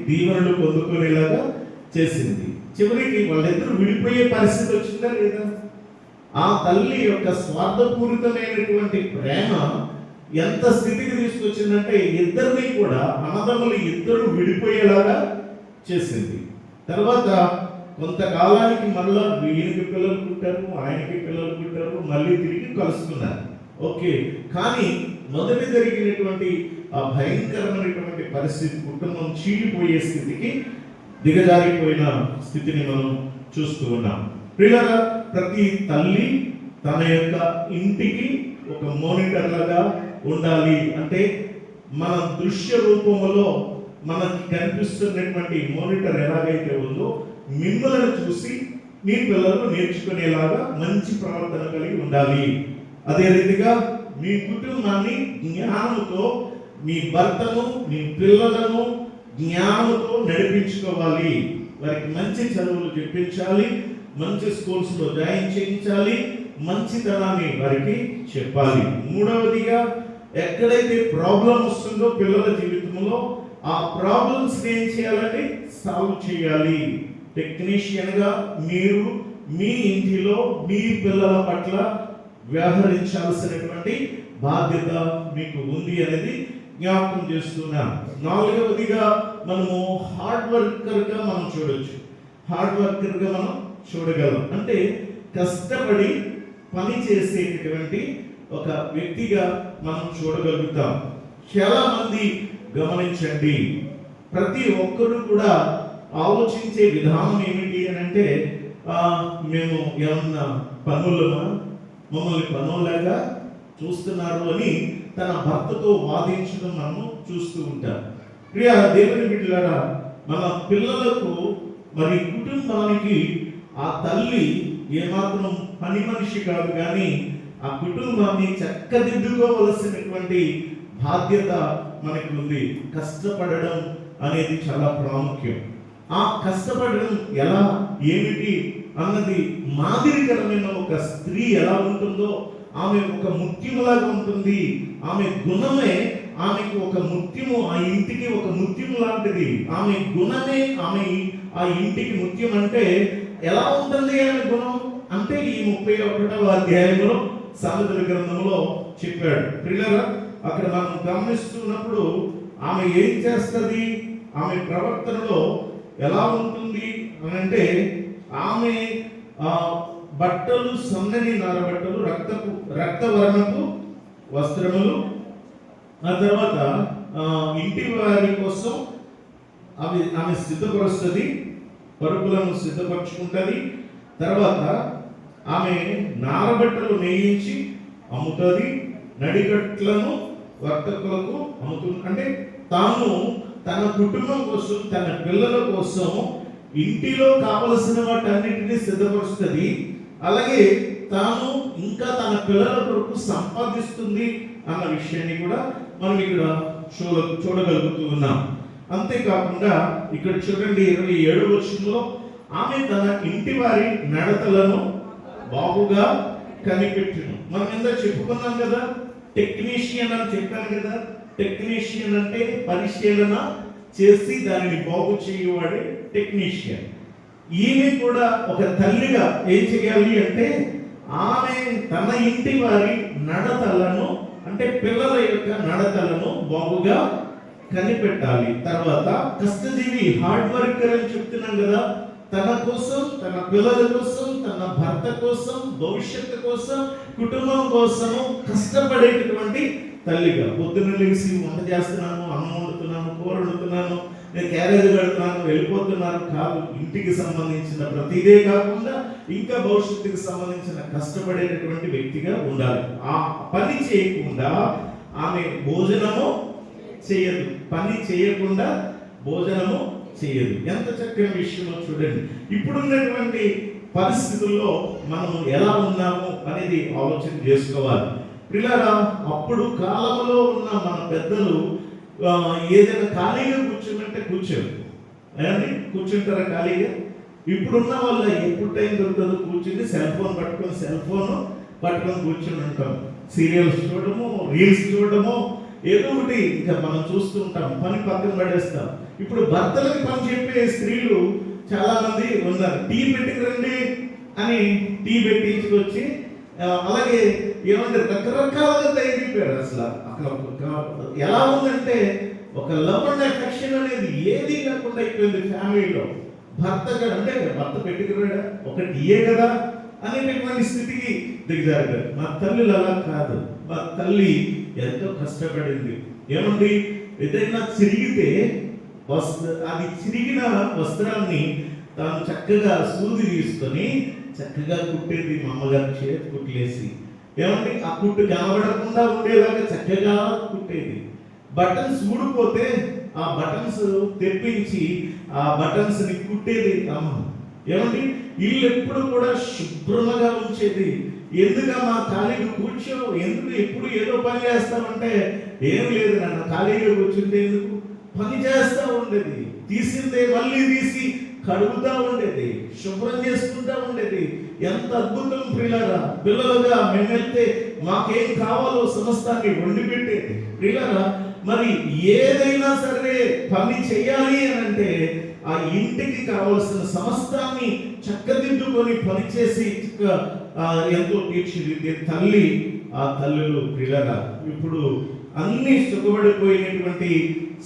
దీవెనలు పొందుకునేలాగా చేసింది. చివరికి వాళ్ళిద్దరూ విడిపోయే పరిస్థితి వచ్చిందా లేదా? ఆ తల్లి యొక్క స్వార్థపూరితమైనటువంటి ప్రేమ ఎంత స్థితికి తీసుకొచ్చిందంటే ఇద్దరిని కూడా అన్నదమ్ములు ఇద్దరు విడిపోయేలాగా చేసింది. తర్వాత కొంతకాలానికి మళ్ళా వీరికి పిల్లలు పుట్టారు, ఆయనకి పిల్లలు పుట్టారు, మళ్ళీ తిరిగి కలుసుకున్నారు. ఓకే, కానీ మొదటి జరిగినటువంటి ఆ భయంకరమైనటువంటి పరిస్థితి, కుటుంబం చీలిపోయే స్థితికి దిగజారిపోయిన స్థితిని మనం చూస్తూ ఉన్నాం. ప్రియులారా, ప్రతి తల్లి తన యొక్క ఇంటికి ఒక మానిటర్ లాగా ఉండాలి. అంటే మన దృశ్య రూపంలో మనకి కనిపిస్తున్నటువంటి మానిటర్ ఎలాగైతే ఉందో మిమ్మల్ని చూసి మీ పిల్లలు నేర్చుకునేలాగా మంచి ప్రవర్తన కలిగి ఉండాలి. అదే రీతిగా మీ కుటుంబాన్ని జ్ఞానంతో, మీ భర్తను, మీ పిల్లలను జ్ఞానంతో నడిపించుకోవాలి. వారికి మంచి చదువులు చెప్పించాలి, మంచి స్కూల్స్లో జాయిన్ చేయించాలి, మంచితనాన్ని వారికి చెప్పాలి. మూడవదిగా, ఎక్కడైతే ప్రాబ్లం వస్తుందో పిల్లల జీవితంలో ఆ ప్రాబ్లమ్స్ ఏం చేయాలంటే సాల్వ్ చేయాలి. టెక్నీషియన్గా మీరు మీ ఇంటిలో మీ పిల్లల పట్ల వ్యవహరించాల్సినటువంటి బాధ్యత మీకు ఉంది అనేది జ్ఞాపకం చేస్తున్నాం. నాలుగవదిగా, మనము హార్డ్ వర్కర్గా మనం చూడొచ్చు. హార్డ్ వర్కర్గా మనం చూడగలం. అంటే కష్టపడి పని చేసేటటువంటి ఒక వ్యక్తిగా మనం చూడగలుగుతాం. చాలా మంది గమనించండి, ప్రతి ఒక్కరు కూడా ఆలోచించే విధానం ఏమిటి అని అంటే మేము ఏమన్నా పనులమా, మమ్మల్ని పనులాగా చూస్తున్నారు అని తన భర్తతో వాదించడం మనం చూస్తూ ఉంటాం. ప్రియ దేవుని బిడ్డలారా, మన పిల్లలకు మరి కుటుంబానికి ఆ తల్లి ఏమాత్రం పని మనిషి కాదు, కానీ ఆ కుటుంబాన్ని చక్కదిద్దుకోవలసినటువంటి బాధ్యత మనకు ఉంది. కష్టపడడం అనేది చాలా ప్రాముఖ్యం. ఆ కష్టపడడం ఎలా, ఏమిటి అన్నది మాదిరికరమైన ఒక స్త్రీ ఎలా ఉంటుందో ఆమె ఒక ముత్యములాగా ఉంటుంది. ఆమె గుణమే ఆమెకు ఒక ముత్యము, ఆ ఇంటికి ఒక ముత్యము లాంటిది. ఆమె గుణమే ఆమె ఆ ఇంటికి ముత్యం. అంటే ఎలా ఉంటుంది ఆమె గుణం అంటే ఈ 31వ అధ్యాయంలో సామెతల గ్రంథంలో చెప్పాడు. ప్రియులారా, అక్కడ మనం గమనిస్తున్నప్పుడు ఆమె ఏం చేస్తుంది, ఆమె ప్రవర్తనలో ఎలా ఉంటుంది అని అంటే ఆమె బట్టలు సన్నని నారబట్టలు, రక్తవర్ణపు వస్త్రములు, ఆ తర్వాత ఇంటి వారి కోసం ఆమె సిద్ధపరుస్తుంది, పరుపులను సిద్ధపరచుకుంటుంది. తర్వాత ఆమె నారబట్టలు నేయించి అమ్ముతుంది, నడికట్లను వర్తకులకు అమ్ముతుంది. అంటే తాను తన కుటుంబం కోసం, తన పిల్లల కోసం ఇంటిలో కావలసిన వాటన్నిటిని సిద్ధపరుస్తుంది. అలాగే తాను ఇంకా తన పిల్లల కొరకు సంపాదిస్తుంది అన్న విషయాన్ని కూడా మనం ఇక్కడ చూడగలుగుతూ ఉన్నాం. అంతేకాకుండా ఇక్కడ చూడండి 27వ వచనంలో ఆమె తన ఇంటి వారి నడతలను బాగుగా కనిపెట్టును. మనం ఎంత చెప్పుకున్నాం కదా, టెక్నీషియన్ అని చెప్పాను కదా. టెక్నీషియన్ అంటే పరిశీలన చేసి దానిని బాగు చేయవాడే టెక్నీషియన్. ఈమె కూడా ఒక తల్లిగా ఏం చేయాలి అంటే ఆమె తన ఇంటి వారి నడతలను, అంటే పిల్లల యొక్క నడతలను బాగుగా కనిపెట్టాలి. తర్వాత కష్టజీవి, హార్డ్ వర్కర్ అని చెప్తున్నాం కదా. తన కోసం, తన పిల్లల కోసం, తన భర్త కోసం, భవిష్యత్తు కోసం, కుటుంబం కోసము కష్టపడేటటువంటి తల్లిగా, పొద్దున్న లేచి వంట చేస్తున్నాను, అన్నం వండుతున్నాను, కూర వండుతున్నాను, నేను క్యారేజ్ పెడుతున్నాను, వెళ్ళిపోతున్నాను కాదు. ఇంటికి సంబంధించిన ప్రతిదే కాకుండా ఇంకా భవిష్యత్తుకి సంబంధించిన కష్టపడేటటువంటి వ్యక్తిగా ఉండాలి. ఆ పని చేయకుండా ఆమె భోజనము చేయదు, పని చేయకుండా భోజనము చేయదు. ఎంత చక్కని విషయమో చూడండి. ఇప్పుడున్నటువంటి పరిస్థితుల్లో మనం ఎలా ఉన్నాము అనేది ఆలోచన చేసుకోవాలి. పిల్లరా, అప్పుడు కాలంలో ఉన్న మన పెద్దలు ఏదైనా ఖాళీగా కూర్చోమంటే కూర్చుంటారా ఖాళీగా? ఇప్పుడున్న వాళ్ళ ఎప్పుడు టైం దొరుకుతుందో కూర్చుని సెల్ ఫోన్ పట్టుకొని కూర్చుని ఉంటాం. సీరియల్స్ చూడడము, రీల్స్ చూడడము, ఏదో ఒకటి ఇంకా మనం చూస్తూ ఉంటాం, పని పక్కన పడేస్తాం. ఇప్పుడు భర్తలకి పని చెప్పే స్త్రీలు చాలా మంది ఉన్నారు. టీ పెట్టుకురండి అని టీ పెట్టించుకొచ్చి, అలాగే ఏమంటే రకరకాలుగా తయారైపోయారు. అసలు అక్కడ ఎలా ఉందంటే ఒక లవ్ అండ్ అఫెక్షన్ అనేది ఏది లేకుండా అయిపోయింది ఫ్యామిలీలో. భర్త పెట్టుకురాడా, ఒక టీయే కదా అనేటటువంటి స్థితికి దిగజారు. మా తల్లులు అలా కాదు. మా తల్లి ఎంతో కష్టపడింది. ఏమండి, ఏదైనా చిరిగితే అది చిరిగిన వస్త్రాన్ని తాను చక్కగా సూది తీసుకొని చక్కగా కుట్టేది. మా అమ్మగారి చేతి కుట్లేసి, ఏమండి, ఆ కుట్టు కనబడకుండా ఉండేలాగా చక్కగా కుట్టేది. బటన్స్ ఊడిపోతే ఆ బటన్స్ తెప్పించి ఆ బటన్స్ ని కుట్టేది అమ్మ. ఏమండి, ఇల్లు ఎప్పుడు కూడా శుభ్రంగా ఉంచేది. ఎందుకమ్మా ఖాళీగా కూర్చో, ఎందుకు ఎప్పుడు ఏదో పని చేస్తామంటే, ఏం లేదు నాన్న, ఖాళీగా కూర్చుంటే ఎందుకు, పని చేస్తూ ఉండేది. తీసిందే మళ్ళీ తీసి కడుగుతూ ఉండేది, శుభ్రం చేసుకుంటూ ఉండేది. ఎంత అద్భుతం ప్రియులారా. పిల్లలుగా మేము వెళ్తే మాకేం కావాలో సమస్తాన్ని వండి పెట్టేది. ప్రియులారా, మరి ఏదైనా సరే పని చేయాలి అని అంటే ఆ ఇంటికి కావలసిన సమస్తాన్ని చక్కదిద్దుకొని పనిచేసి ఎంతో తీర్చిదిద్దే తల్లి ఆ తల్లులు. ప్రియులారా, ఇప్పుడు అన్ని సుఖపడిపోయినటువంటి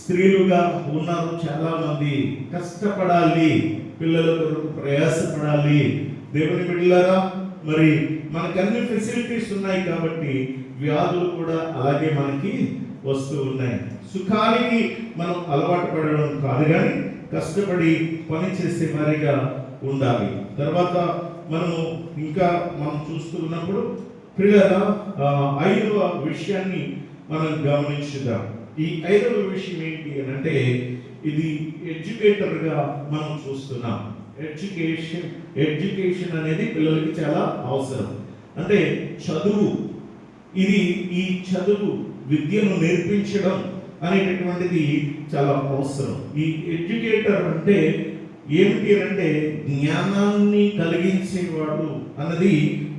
స్త్రీలుగా ఉన్నారు చాలా మంది. కష్టపడాలి, పిల్లల కొరకు ప్రయాసపడాలి. దేవుని బిడ్డలారా, మరి మనకు అన్ని ఫెసిలిటీస్ ఉన్నాయి కాబట్టి వ్యాధులు కూడా అలాగే మనకి వస్తూ ఉన్నాయి. సుఖానికి మనం అలవాటు పడడం కాదు, కానీ కష్టపడి పని చేసే వారిగా ఉండాలి. తర్వాత మనం చూస్తూ ఉన్నప్పుడు ప్రియులారా, 5వ విషయాన్ని మనం గమనించుదాం. ఈ 5వ విషయం ఏంటి అని అంటే, ఇది ఎడ్యుకేటర్గా మనం చూస్తున్నాం. ఎడ్యుకేషన్ అనేది పిల్లలకి చాలా అవసరం. అంటే చదువు, ఈ చదువు విద్యను నేర్పించడం అనేటటువంటిది చాలా అవసరం. ఈ ఎడ్యుకేటర్ అంటే ఏమిటి అంటే జ్ఞానాన్ని కలిగించేవాడు అన్నది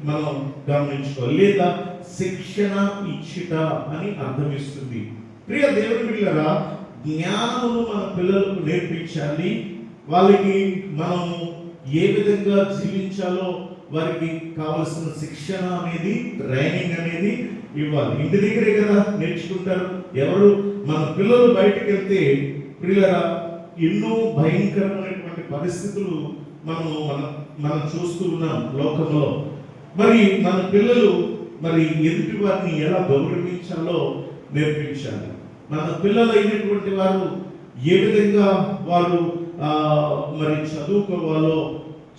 మనం గమనించుకోవాలి, లేదా శిక్షణ ఇచ్చుట అని అర్థమిస్తుంది. ప్రియ దేవుని బిడ్డలారా, జ్ఞానమును మన పిల్లలకు నేర్పించాలి. వాళ్ళకి మనము ఏ విధంగా జీవించాలో వారికి కావలసిన శిక్షణ అనేది, ట్రైనింగ్ అనేది ఇవ్వాలి. ఇంటి దగ్గరే కదా నేర్చుకుంటారు. ఎవరు మన పిల్లలు బయటకు వెళ్తే ప్రియులారా, ఎన్నో భయంకరమైనటువంటి పరిస్థితులు మనం చూస్తూ ఉన్నాం లోకంలో. మరి మన పిల్లలు మరి ఎదుటి వారిని ఎలా గౌరవించాలో నేర్పించాలి. మన పిల్లలైనటువంటి వారు ఏ విధంగా వారు మరి చదువుకోవాలో,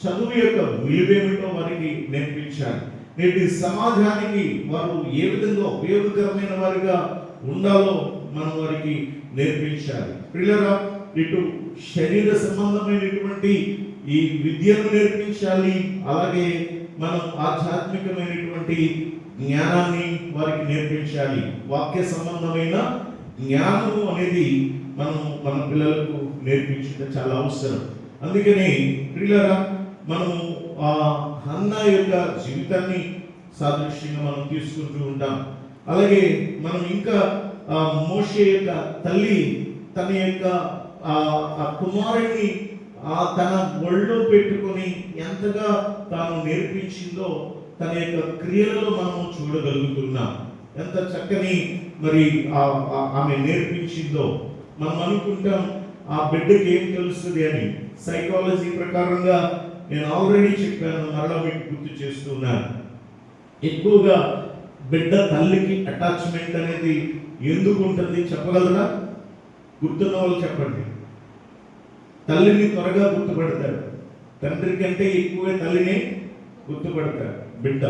చదువు యొక్క విలువేమిటో వారికి నేర్పించాలి. నేటి సమాజానికి వారు ఏ విధంగా ఉపయోగకరమైన వారిగా ఉండాలో మనం వారికి నేర్పించాలి. పిల్లరా, ఇటు శరీర సంబంధమైనటువంటి ఈ విద్యను నేర్పించాలి, అలాగే మనం ఆధ్యాత్మికమైనటువంటి జ్ఞానాన్ని వారికి నేర్పించాలి. వాక్య సంబంధమైన జ్ఞానము అనేది మనం మన పిల్లలకు నేర్పించడం చాలా అవసరం. అందుకని పిల్లరా, మనము ఆ హన్నా యొక్క జీవితాన్ని సాదృశ్యంగా మనం తీసుకుంటూ ఉంటాం. అలాగే మనం ఇంకా మోషే యొక్క తల్లి తన యొక్క ఆ కుమారుడిని తన ఒళ్ళో పెట్టుకొని ఎంతగా తాను నేర్పించిందో తన యొక్క క్రియలలో మనం చూడగలుగుతున్నాం. ఎంత చక్కని మరి ఆమె నేర్పించిందో. మనం అనుకుంటాం ఆ బిడ్డకి ఏం తెలుస్తుంది అని. సైకాలజీ ప్రకారంగా నేను ఆల్రెడీ చెప్పాను, మరలా మీకు గుర్తు చేస్తున్నాను. ఎక్కువగా బిడ్డ తల్లికి అటాచ్మెంట్ అనేది ఎందుకు ఉంటుంది చెప్పగలరా? గుర్తున్న వాళ్ళు చెప్పండి. తల్లిని త్వరగా గుర్తుపడతారు. తండ్రి కంటే ఎక్కువగా తల్లిని గుర్తుపడతారు. బిడ్డ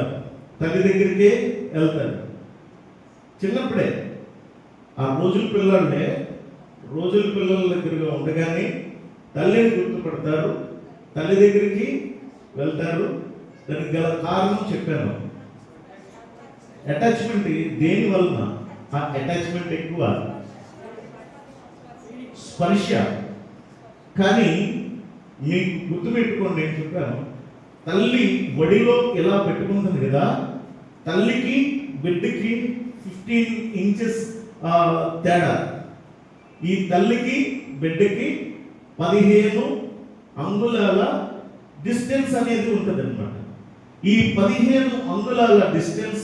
తల్లి దగ్గరికే వెళ్తారు. చిన్నప్పుడే ఆ రోజుల పిల్లల దగ్గరగా ఉండగానే తల్లిని గుర్తుపడతారు, తల్లి దగ్గరికి వెళ్తారు. దానికి గల కారణం చెప్పాను. అటాచ్మెంట్ దేని వలన? ఆ అటాచ్మెంట్ ఎక్కువ స్పర్శ. కానీ మీకు గుర్తుపెట్టుకోండి, నేను చెప్పాను, తల్లి ఒడిలో ఇలా పెట్టుకుంటుంది కదా, తల్లికి బిడ్డకి 15 ఇంచెస్ తేడా. ఈ తల్లికి బిడ్డకి 15 అంగుళాల డిస్టెన్స్ అనేది ఉంటుంది అన్నమాట. ఈ 15 అంగుళాల డిస్టెన్స్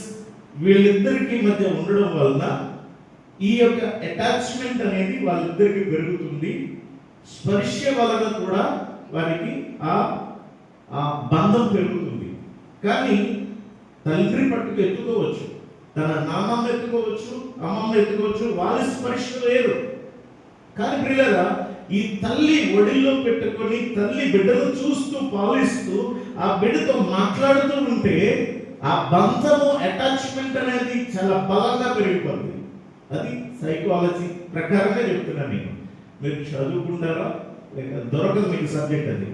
వీళ్ళిద్దరికి మధ్య ఉండడం వలన ఈ యొక్క అటాచ్మెంట్ అనేది వాళ్ళిద్దరికి పెరుగుతుంది. స్పర్శ వలన కూడా వారికి ఆ బంధం పెరుగుతుంది. కానీ తండ్రి పట్టుకు ఎత్తుకోవచ్చు, తన నాన్నమ్మ ఎత్తుకోవచ్చు, అమ్మమ్మ ఎత్తుకోవచ్చు, వాళ్ళ స్పర్శ వేరు. కానీ ప్రియులారా, ఈ తల్లి ఒడిలో పెట్టుకొని తల్లి బిడ్డను చూస్తూ పాలిస్తూ ఆ బిడ్డతో మాట్లాడుతూ ఉంటే ఆ బంధము, అటాచ్మెంట్ అనేది చాలా బలంగా పెరిగిపోతుంది. అది సైకాలజీ ప్రకారంగా చెప్తున్నా. మీరు చదువుకుంటారా లేక దొరకదు మీకు సబ్జెక్ట్, అది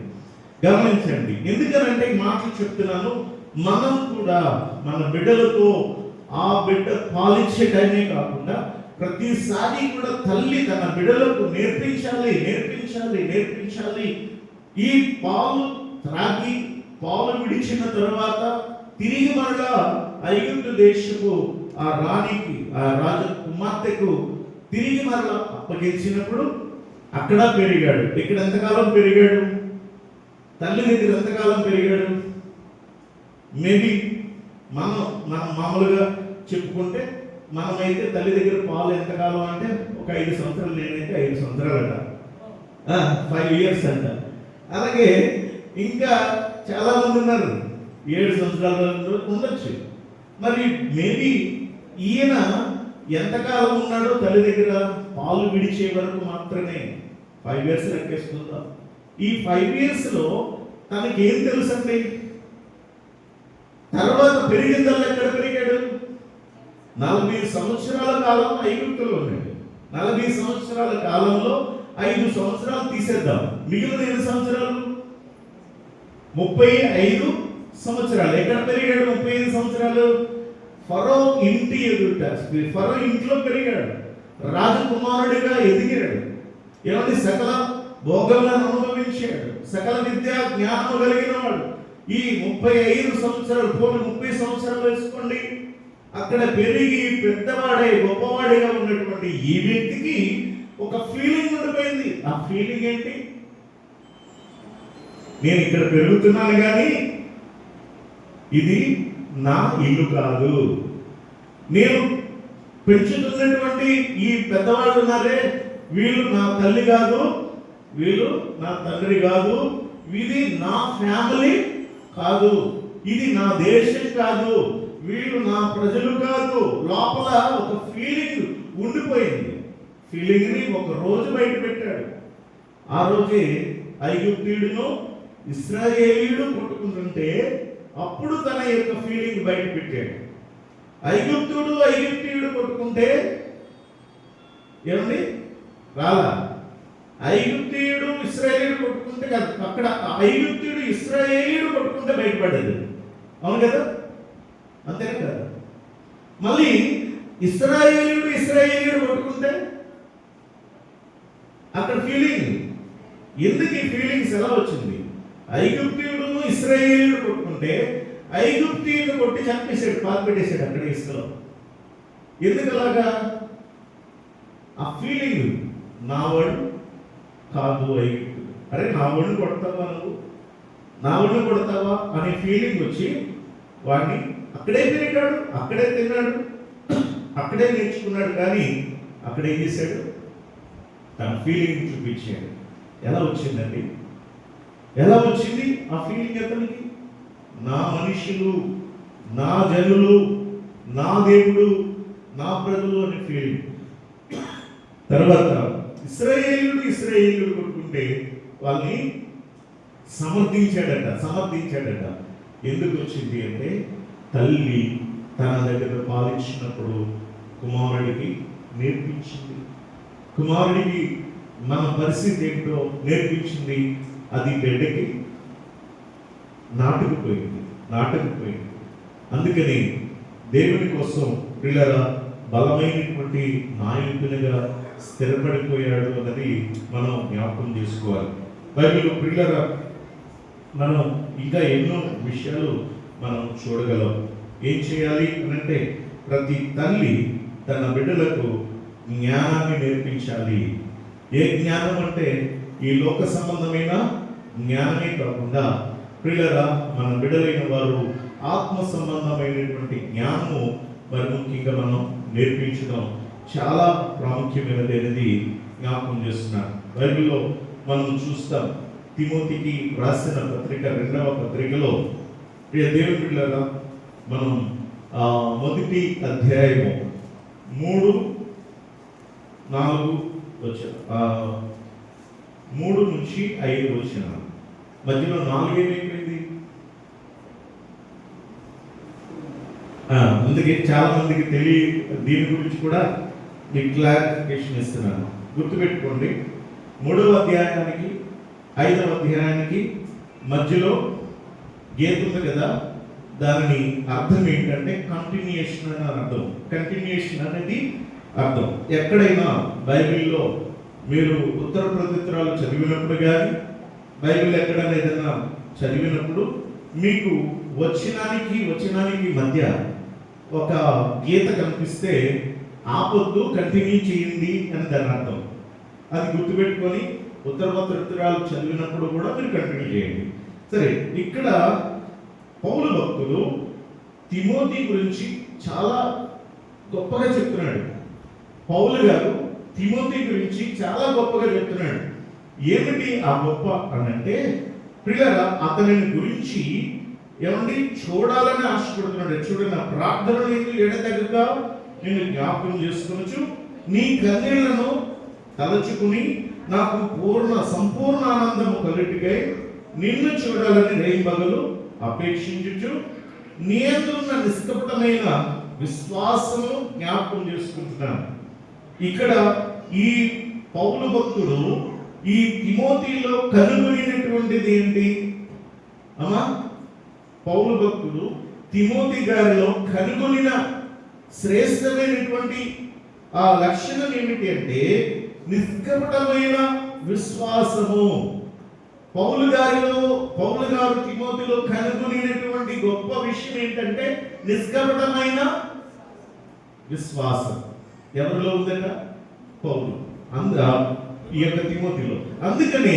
గమనించండి. ఎందుకనంటే ఈ మాటలు చెప్తున్నాను, మనం కూడా మన బిడ్డలతో ఆ బిడ్డ పాలించే టైమే కాకుండా ప్రతిసారి కూడా తల్లి తన బిడ్డలకు నేర్పించాలి. ఈ పాలు త్రాగి పాలు విడిచిన తర్వాత తిరిగి మరలా ఐగుప్తు దేశపు ఆ రాణికి, ఆ రాజ కుమార్తెకు తిరిగి మరలా అప్పగించినప్పుడు అక్కడ పెరిగాడు. ఇక్కడ ఎంతకాలం పెరిగాడు? తల్లి దగ్గర ఎంతకాలం పెరిగాడు? మేబీ మనం మామూలుగా చెప్పుకుంటే మనమైతే తల్లి దగ్గర పాలు ఎంతకాలం అంటే ఒక 5 సంవత్సరాలు, నేనైతే 5 సంవత్సరాలు 5 years అంట. అలాగే ఇంకా చాలా మంది ఉన్నారు 7 సంవత్సరాలు ఉండొచ్చు. మరి మేబీ ఈయన ఎంతకాలం ఉన్నాడో తల్లి దగ్గర పాలు విడిచే వరకు మాత్రమే 5 years లెక్కేసుకుందాం. ఈ 5 years లో తనకి ఏం తెలుసండి? తర్వాత పెరిగిందల్లా ఎక్కడ పెరిగాడు? 40 సంవత్సరాల కాలం ఐగుప్తులో ఉన్నాడు. 40 సంవత్సరాల కాలంలో 5 సంవత్సరాలు తీసేద్దాం, మిగిలిన 7 సంవత్సరాలు 35 సంవత్సరాలు. ఎక్కడ పెరిగాడు? 35 సంవత్సరాలు ఫరో ఇంటి ఎదుట, ఫరో ఇంట్లో పెరిగాడు, రాజకుమారుడిగా ఎదిగాడు. ఏమంటే సకల భోగములను అనుభవించాడు, సకల విద్యా జ్ఞానం కలిగిన వాడు. ఈ 35 సంవత్సరాలు, 30 సంవత్సరాలు వేసుకోండి, అక్కడ పెరిగి పెద్దవాడే గొప్పవాడిగా ఉన్నటువంటి ఈ వ్యక్తికి ఒక ఫీలింగ్ ఉండిపోయింది. ఆ ఫీలింగ్ ఏంటి? నేను ఇక్కడ పెరుగుతున్నాను కానీ ఇది నా ఇల్లు కాదు. నేను పెంచుతున్నటువంటి ఈ పెద్దవాళ్ళు ఉన్నారే, వీళ్ళు నా తల్లి కాదు, వీళ్ళు నా తండ్రి కాదు, ఇది నా ఫ్యామిలీ కాదు, ఇది నా దేశం కాదు, వీళ్ళు నా ప్రజలు కాదు. లోపల ఒక ఫీలింగ్ ఉండిపోయింది. ఫీలింగ్ ని ఒక రోజు బయట పెట్టాడు. ఆ రోజే ఐగుప్తీయుడును ఇశ్రాయేలీయుడు కొట్టుకుంటుంటే అప్పుడు తన యొక్క ఫీలింగ్ బయట పెట్టాడు. ఐగుప్తీయుడు కొట్టుకుంటే ఏమండి రాలా. ఐగుప్తీయుడు ఇశ్రాయేలీయుడు కొట్టుకుంటే కాదు, అక్కడ ఐగుప్తీయుడు ఇశ్రాయేలీయుడు కొట్టుకుంటే బయటపడ్డది. అవును కదా, అంతేనా కదా. మళ్ళీ ఇశ్రాయేలీయుడు కొట్టుకుంటే అక్కడ ఫీలింగ్. ఎందుకు ఈ ఫీలింగ్స్ ఎలా వచ్చింది? ఐగుప్తీయుడును ఇశ్రాయేలీయుడు కొట్టుకుంటే ఐగుప్తీయుడు కొట్టి చంపేశాడు, పాతి పెట్టేశాడు అక్కడ ఇసుకలో. ఎందుకు అలాగా? ఆ ఫీలింగ్, నావాడు కాదు ఐగుప్తుడు. అరే నా ఒళ్ళు కొడతావా నువ్వు, నా ఒళ్ళు కొడతావా అనే ఫీలింగ్ వచ్చి వాడిని అక్కడే తిరిగాడు, అక్కడే తిన్నాడు, అక్కడే నేర్చుకున్నాడు. కానీ అక్కడ ఏం చేశాడు? తన ఫీలింగ్ చూపించాడు. ఎలా వచ్చిందండి? ఎలా వచ్చింది ఆ ఫీలింగ్ అతనికి? నా మనుషులు, నా జనులు, నా దేవుడు, నా ప్రజలు అనే ఫీలింగ్. తర్వాత ఇశ్రాయేలీయుడు కొట్టుకుంటే వాళ్ళని సమర్థించాడట. ఎందుకు వచ్చింది అంటే తల్లి తన దగ్గర పాలించినప్పుడు కుమారుడికి నేర్పించింది. కుమారుడికి మన పరిస్థితి ఏంటో నేర్పించింది. అది బిడ్డకి నాటుకుపోయింది. అందుకని దేవుని కోసం పిల్లరా బలమైనటువంటి నాయకునిగా స్థిరపడిపోయాడు అన్నది మనం జ్ఞాపకం చేసుకోవాలి. బైబిల్లో పిల్లరా మనం ఇంకా ఎన్నో విషయాలు మనం చూడగలం. ఏం చేయాలి అంటే ప్రతి తల్లి తన బిడ్డలకు జ్ఞానాన్ని నేర్పించాలి. ఏ జ్ఞానం అంటే ఈ లోక సంబంధమైన జ్ఞానమే కాకుండా పిల్లరా మన బిడ్డలైన వారు ఆత్మ సంబంధమైనటువంటి జ్ఞానము మరి ముఖ్యంగా మనం నేర్పించడం చాలా ప్రాముఖ్యమైనది అనేది జ్ఞాపకం చేస్తున్నాను. బైబిల్లో మనం చూస్తాం, తిమోతికి రాసిన పత్రిక 2వ పత్రికలో ప్రియ దేవుని బిడ్డలారా మనం మొదటి అధ్యాయము 3 నుంచి 5 వచనాలు. మధ్యలో 4 ఏమైపోయింది? అందుకే చాలా మందికి దీని గురించి కూడా మీకు క్లారిఫికేషన్ ఇస్తున్నాను. గుర్తుపెట్టుకోండి, 3వ అధ్యాయానికి 5వ అధ్యాయానికి మధ్యలో గీత ఉంది కదా, దాని అర్థం ఏంటంటే కంటిన్యూషన్ అని అర్థం. కంటిన్యూషన్ అనేది అర్థం. ఎక్కడైనా బైబిల్లో మీరు ఉత్తర ప్రత్యుత్తరాలు చదివినప్పుడు కానీ బైబిల్ ఎక్కడైనా ఏదైనా చదివినప్పుడు మీకు వచనానికి మధ్య ఒక గీత కనిపిస్తే ఆపొద్దు, కంటిన్యూ చేయండి అని దాని అర్థం. అది గుర్తుపెట్టుకొని ఉత్తర ప్రత్యుత్తరాలు చదివినప్పుడు కూడా మీరు కంటిన్యూ చేయండి. సరే, ఇక్కడ పౌలు భక్తుడు తిమోతి గురించి చాలా గొప్పగా చెప్తున్నాడు. పౌలు గారు తిమోతి గురించి చాలా గొప్పగా చెప్తున్నాడు. ఏమిటి ఆ గొప్ప అనంటే ప్రియులారా అతనిని గురించి ఏమండి చూడాలని ఆశపడుతున్నాడు. చూడండి, నా ప్రార్థనలు నీకు ఎడతెగక నేను జ్ఞాపకం చేసుకొనొచ్చు, నీ కన్నీళ్లను తలచుకుని నాకు సంపూర్ణ ఆనందము కలుగుటకై నిన్ను చూడాలని రేయింబగలు అపేక్షించుచు నీ యందు ఉన్న నిష్కపటమైన విశ్వాసము జ్ఞాపకం చేసుకుంటున్నాను. ఇక్కడ ఈ పౌలు భక్తుడు ఈ తిమోతిలో కనుగొనినటువంటిది ఏంటి అమ్మా? పౌలు భక్తుడు తిమోతి గారిలో కనుగొనిన శ్రేష్టమైనటువంటి ఆ లక్షణం ఏమిటి అంటే నిష్కపటమైన విశ్వాసము. పౌలు గారు తిమోతిలో కనుగొనినటువంటి గొప్ప విషయం ఏంటంటే నిష్కపటమైన విశ్వాసం. ఎవరిలో ఉందట? పౌలు. ఈ యొక్క తిమోతిలో. అందుకనే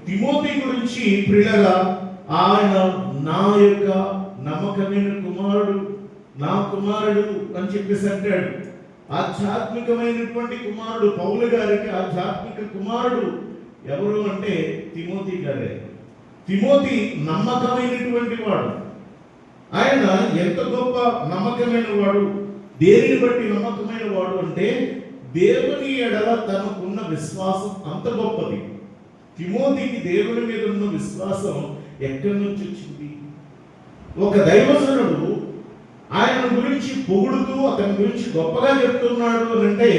తిమోతి గురించి ప్రియులారా ఆయన నా యొక్క నమ్మకమైన కుమారుడు, నా కుమారుడు అని చెప్పేసి అంటాడు. ఆధ్యాత్మికమైనటువంటి కుమారుడు. పౌలు గారికి ఆధ్యాత్మిక కుమారుడు ఎవరు అంటే తిమోతి గారే. తిమోతి నమ్మకమైనటువంటి వాడు. ఆయన ఎంత గొప్ప నమ్మకమైన వాడు, దేనిని బట్టి నమ్మకమైన వాడు అంటే దేవుని ఎడల తనకున్న విశ్వాసం అంత గొప్పది. తిమోతికి దేవుని మీద ఉన్న విశ్వాసం ఎక్కడి నుంచి వచ్చింది? ఒక దైవజనుడు ఆయన గురించి పొగుడుతూ అతని గురించి గొప్పగా చెప్తున్నాడు అని అంటే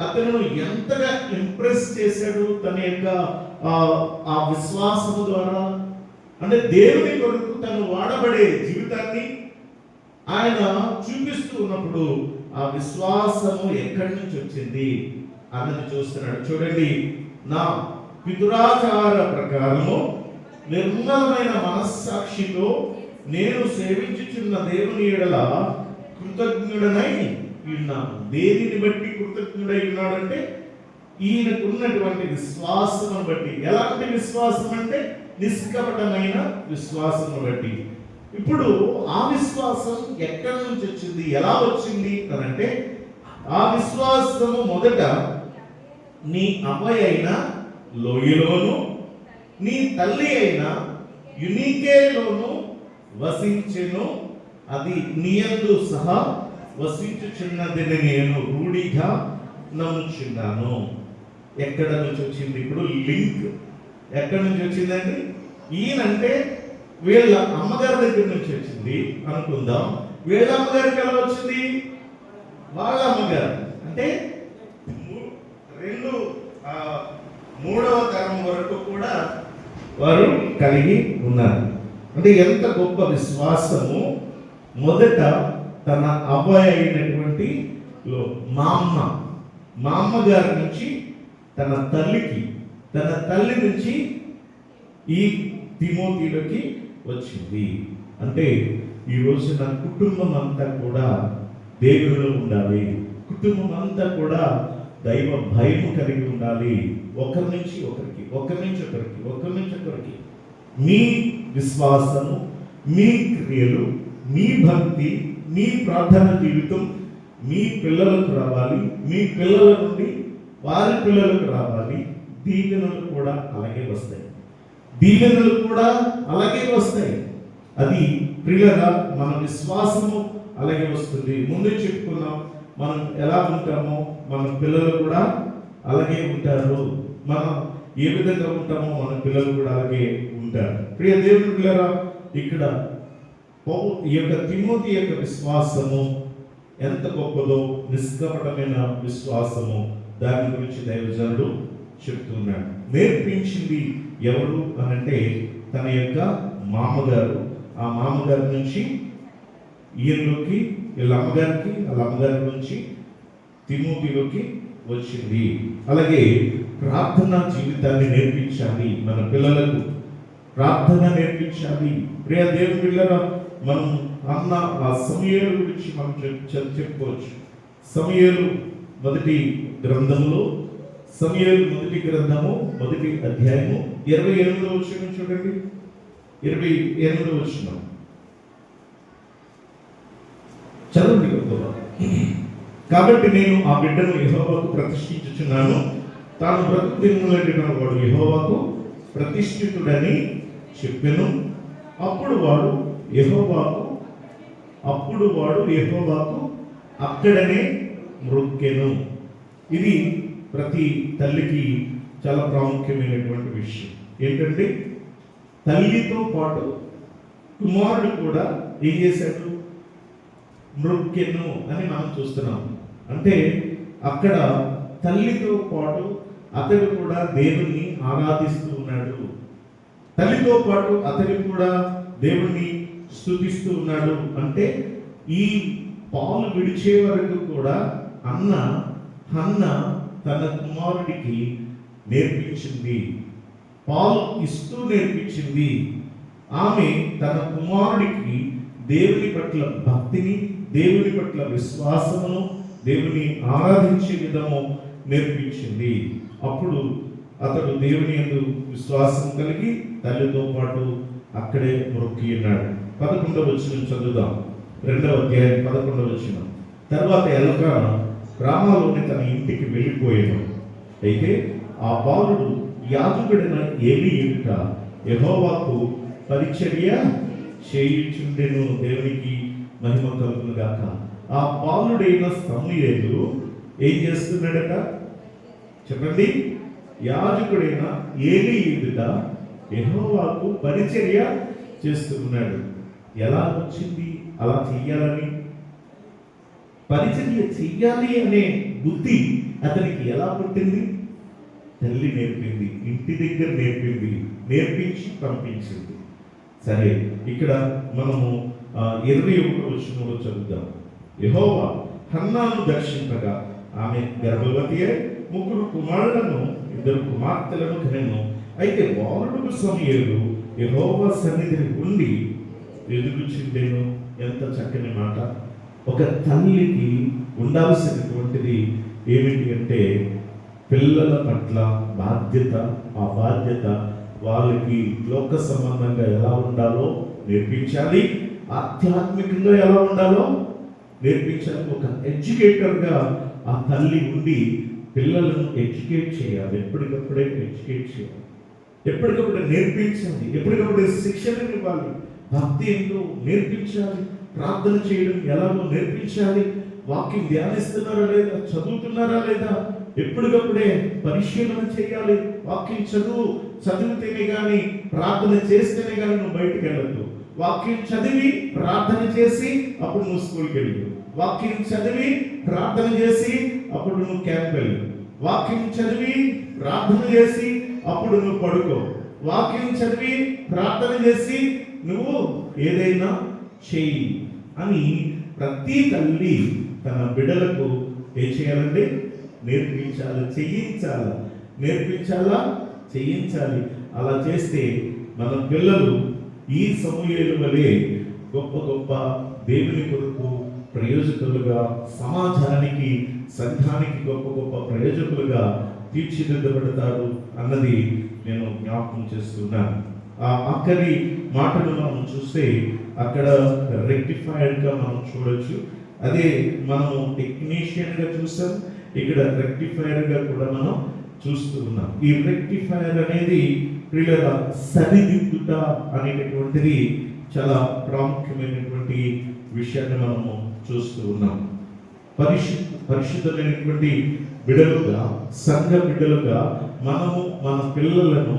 అతను ఎంతగా ఇంప్రెస్ చేశాడు తన యొక్క ఆ విశ్వాసము ద్వారా. అంటే దేవుని కొరకు తను వాడబడే జీవితాన్ని ఆయన చూపిస్తూ ఉన్నప్పుడు ఆ విశ్వాసము ఎక్కడి నుంచి వచ్చింది అన్నది చూస్తున్నాడు. చూడండి, నా పితురాచార ప్రకారము నిర్మలమైన మనస్సాక్షితో నేను సేవించుచున్న దేవుని ఎడల కృతజ్ఞుడనై ఉన్నాను. దేనిని బట్టి కృతజ్ఞుడై ఉన్నాడంటే ఈయనకున్నటువంటి విశ్వాసం బట్టి. ఎలాంటి విశ్వాసం అంటే నిష్కపటమైన విశ్వాసం బట్టి. ఇప్పుడు ఆ విశ్వాసం ఎక్కడి నుంచి వచ్చింది, ఎలా వచ్చింది అనంటే ఆ విశ్వాసము మొదట నీ అమ్మాయి అయిన లోయలోను నీ తల్లి అయిన యునికేలోను వసించెను, అది నీయందు సహా వసించుచున్నదని నేను రూఢిగా నమ్ముచున్నాను. ఎక్కడ నుంచి వచ్చింది? ఇప్పుడు లింక్ ఎక్కడి నుంచి వచ్చిందండి? ఈయనంటే వీళ్ళ అమ్మగారి దగ్గర నుంచి వచ్చింది అనుకుందాం. వీళ్ళ అమ్మగారికి ఎలా వచ్చింది? వాళ్ళ అమ్మగారు అంటే మూడవ తరం వరకు కూడా వారు కలిగి ఉన్నారు. అంటే ఎంత గొప్ప విశ్వాసము! మొదట తన అబ్బాయి అయినటువంటి మా అమ్మగారి నుంచి తన తల్లికి, తన తల్లి నుంచి ఈ తిమోతిలోకి వచ్చింది. అంటే ఈ రోజున కుటుంబం అంతా కూడా దేవునిలో ఉండాలి. కుటుంబం అంతా కూడా దైవ భయము కలిగి ఉండాలి. ఒకరి నుంచి ఒకరికి, ఒకరి నుంచి ఒకరికి, ఒకరి నుంచి ఒకరికి మీ విశ్వాసము, మీ క్రియలు, మీ భక్తి, మీ ప్రార్థన జీవితం మీ పిల్లలకు రావాలి. మీ పిల్లల నుండి వారి పిల్లలకు రావాలి. దీవెనలు కూడా అలాగే వస్తాయి. దీవెనలు కూడా అలాగే వస్తాయి. అది ప్రియులరా మన విశ్వాసము అలాగే వస్తుంది. ముందే చెప్పుకున్నాం, మనం ఎలా ఉంటామో మన పిల్లలు కూడా అలాగే ఉంటారు. మనం ఏ విధంగా ఉంటామో మన పిల్లలు కూడా అలాగే ఉంటారు. ప్రియ దేవుని పిల్లరా, ఇక్కడ ఈ యొక్క తిమోతి యొక్క విశ్వాసము ఎంత గొప్పదో, నిష్కపటమైన విశ్వాసము, దాని గురించి దైవజనుడు చెప్తున్నాడు. నేర్పించింది ఎవరు అనంటే తన యొక్క మామగారు. ఆ మామగారి నుంచి ఈయనలోకి, వీళ్ళ అమ్మగారికి, వాళ్ళ అమ్మగారి నుంచి తిమోతిలోకి వచ్చింది. అలాగే ప్రార్థనా జీవితాన్ని నేర్పించాలి. మన పిల్లలకు ప్రార్థన నేర్పించాలి. ప్రియ దేవుని పిల్లరా, మనం అన్న ఆ సమూయేలు గురించి మనం చెప్పుకోవచ్చు. సమూయేలు మొదటి గ్రంథంలో, సమూయేలు మొదటి గ్రంథము మొదటి అధ్యాయము 28వ వచనం చూడండి. 28వ వచనం చదవండి. కాబట్టి నేను ఆ బిడ్డను యెహోవాకు ప్రతిష్ఠించుచున్నాను, తాను బ్రతుకు దినములైన వాడు యెహోవాకు ప్రతిష్ఠితుడని చెప్పెను. అప్పుడు వాడు యెహోవాకు అక్కడనే మ్రొక్కెను. ఇది ప్రతి తల్లికి చాలా ప్రాముఖ్యమైనటువంటి విషయం. ఏంటంటే తల్లితో పాటు కుమారుడు కూడా ఏం చేశాడు? మ్రొక్కెను అని మనం చూస్తున్నాం. అంటే అక్కడ తల్లితో పాటు అతడు కూడా దేవుణ్ణి ఆరాధిస్తూ ఉన్నాడు. తల్లితో పాటు అతడు కూడా దేవుణ్ణి స్తుతిస్తూ ఉన్నాడు. అంటే ఈ పాలు విడిచే వరకు కూడా హన్న తన కుమారుడికి నేర్పించింది, పాలు ఇస్తూ నేర్పించింది. ఆమె తన కుమారుడికి దేవుని పట్ల భక్తిని, దేవుని పట్ల విశ్వాసమును, దేవుని ఆరాధించే విధము నేర్పించింది. అప్పుడు అతడు దేవుని యందు విశ్వాసం కలిగి తల్లితో పాటు అక్కడే మొక్కి ఉన్నాడు. 11వ వచనం చదువుదాం. 2వ అధ్యాయం 11వ వచనం. తర్వాత ఎల్కానా గ్రామాలోని తన ఇంటికి వెళ్ళిపోయాడు. అయితే ఆ బాలుడు యాజకుడైన ఏలీ ఎదుట యెహోవాకు పరిచర్య చేయుచుండెను. దేవునికి మహిమ కలుగును గాక. ఆ బాలుడైన సమూయేలు ఏం చేస్తున్నాడట చెప్పండి? యాజకుడైన ఏలీ ఎదుట యెహోవాకు పరిచర్య చేస్తున్నాడు. ఎలా వచ్చింది అలా చెయ్యాలని? పరిచర్య చెయ్యాలి అనే బుద్ధి అతనికి ఎలా పుట్టింది? తల్లి నేర్పింది, ఇంటి దగ్గర నేర్పింది, నేర్పించి పంపించింది. సరే, ఇక్కడ మనము 21వ వచనంలో చదువుదాం. యెహోవా హన్నాను దర్శింపగా ఆమె గర్భవతి అయి 3 కుమారులను 2 కుమార్తెలను కనెను. అయితే బాలుడు సమూయేలు యెహోవా సన్నిధిని ఉండి ఎదుగుచుండెను. ఎంత చక్కని మాట! ఒక తల్లికి ఉండాల్సినటువంటిది ఏమిటి అంటే పిల్లల పట్ల బాధ్యత. ఆ బాధ్యత వాళ్ళకి లోక సంబంధంగా ఎలా ఉండాలో నేర్పించాలి, ఆధ్యాత్మికంగా ఎలా ఉండాలో నేర్పించాలి. ఒక ఎడ్యుకేటర్గా ఆ తల్లి ఉండి పిల్లలను ఎడ్యుకేట్ చేయాలి. ఎప్పటికప్పుడే ఎడ్యుకేట్ చేయాలి, ఎప్పటికప్పుడు నేర్పించాలి, ఎప్పటికప్పుడు శిక్షణ ఇవ్వాలి. భక్తి ఏంటో నేర్పించాలి, ప్రార్థన చేయడం ఎలాగో నేర్పించాలి, వాక్యం ధ్యానిస్తున్నారా లేదా, చదువుతున్నారా లేదా, ఎప్పటికప్పుడే పరిశీలన చేయాలి. వాక్యం చదివితేనే కానీ, ప్రార్థన చేస్తేనే కానీ నువ్వు బయటకు వెళ్ళద్దు. వాక్యం చదివి ప్రార్థన చేసి అప్పుడు నువ్వు స్కూల్కి వెళ్ళు. వాక్యం చదివి ప్రార్థన చేసి అప్పుడు నువ్వు క్యాంప్ వెళ్ళు. వాక్యం చదివి ప్రార్థన చేసి అప్పుడు నువ్వు పడుకో. వాక్యం చదివి ప్రార్థన చేసి నువ్వు ఏదైనా చెయ్యి అని ప్రతి తల్లి తన బిడ్డలకు ఏం చేయాలంటే నేర్పించాలి, చెయ్యించాలి. నేర్పించాలా, చెయ్యించాలి. అలా చేస్తే మన పిల్లలు ఈ సమూయేలు వలె గొప్ప గొప్ప దేవుని కొరకు ప్రయోజకులుగా, సమాజానికి, సంఘానికి గొప్ప గొప్ప ప్రయోజకులుగా తీర్చిదిద్దబడతారు అన్నది నేను జ్ఞాపకం చేస్తున్నాను. ఆ ఆఖరి మాటను మనం చూస్తే అక్కడ రెక్టిఫైర్డ్గా మనం చూడొచ్చు. అదే మనము టెక్నీషియన్గా చూసాం, ఇక్కడ రెక్టిఫైర్గా కూడా మనం చూస్తూ ఉన్నాం. ఈ రెక్టిఫైర్ అనేది ప్రియుల సరిదిద్దుట అనేటటువంటిది చాలా ప్రాముఖ్యమైనటువంటి విషయాన్ని మనము చూస్తూ ఉన్నాం. పరిశుద్ధమైనటువంటి బిడ్డలుగా, సంఘ బిడ్డలుగా మనము మన పిల్లలను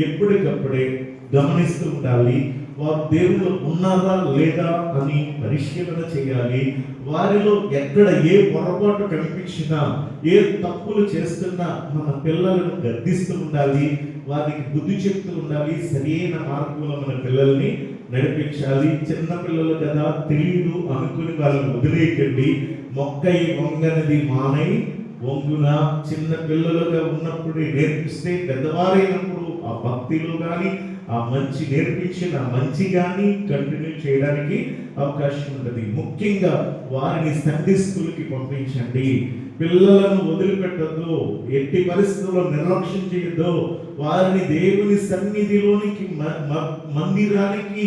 ఎప్పటికప్పుడే గమనిస్తూ ఉండాలి. వారు దేవుళ్ళు ఉన్నారా లేదా అని పరిశీలన చేయాలి. వారిలో ఎక్కడ ఏ పొరపాటు కనిపించినా, ఏ తప్పులు చేస్తున్నా మన పిల్లలను గద్దిస్తూ ఉండాలి, వారికి బుద్ధి చెప్తూ ఉండాలి. సరైన మార్గంలో మన పిల్లల్ని నడిపించాలి. చిన్న పిల్లలు కదా, తెలియదు అనుకుని వాళ్ళని వదిలేయకండి. మొక్కై వంగనది మానై వంగున. చిన్న పిల్లలుగా ఉన్నప్పుడే నేర్పిస్తే పెద్దవారైనప్పుడు ఆ భక్తిలో కానీ, ఆ మంచి నేర్పించిన మంచి కానీ కంటిన్యూ చేయడానికి అవకాశం ఉంటుంది. ముఖ్యంగా వారిని సండే స్కూల్కి పంపించండి. పిల్లలను వదిలిపెట్టద్దు, ఎట్టి పరిస్థితుల్లో నిర్లక్ష్యం చేయొద్దు. వారిని దేవుని సన్నిధిలోనికి, మందిరానికి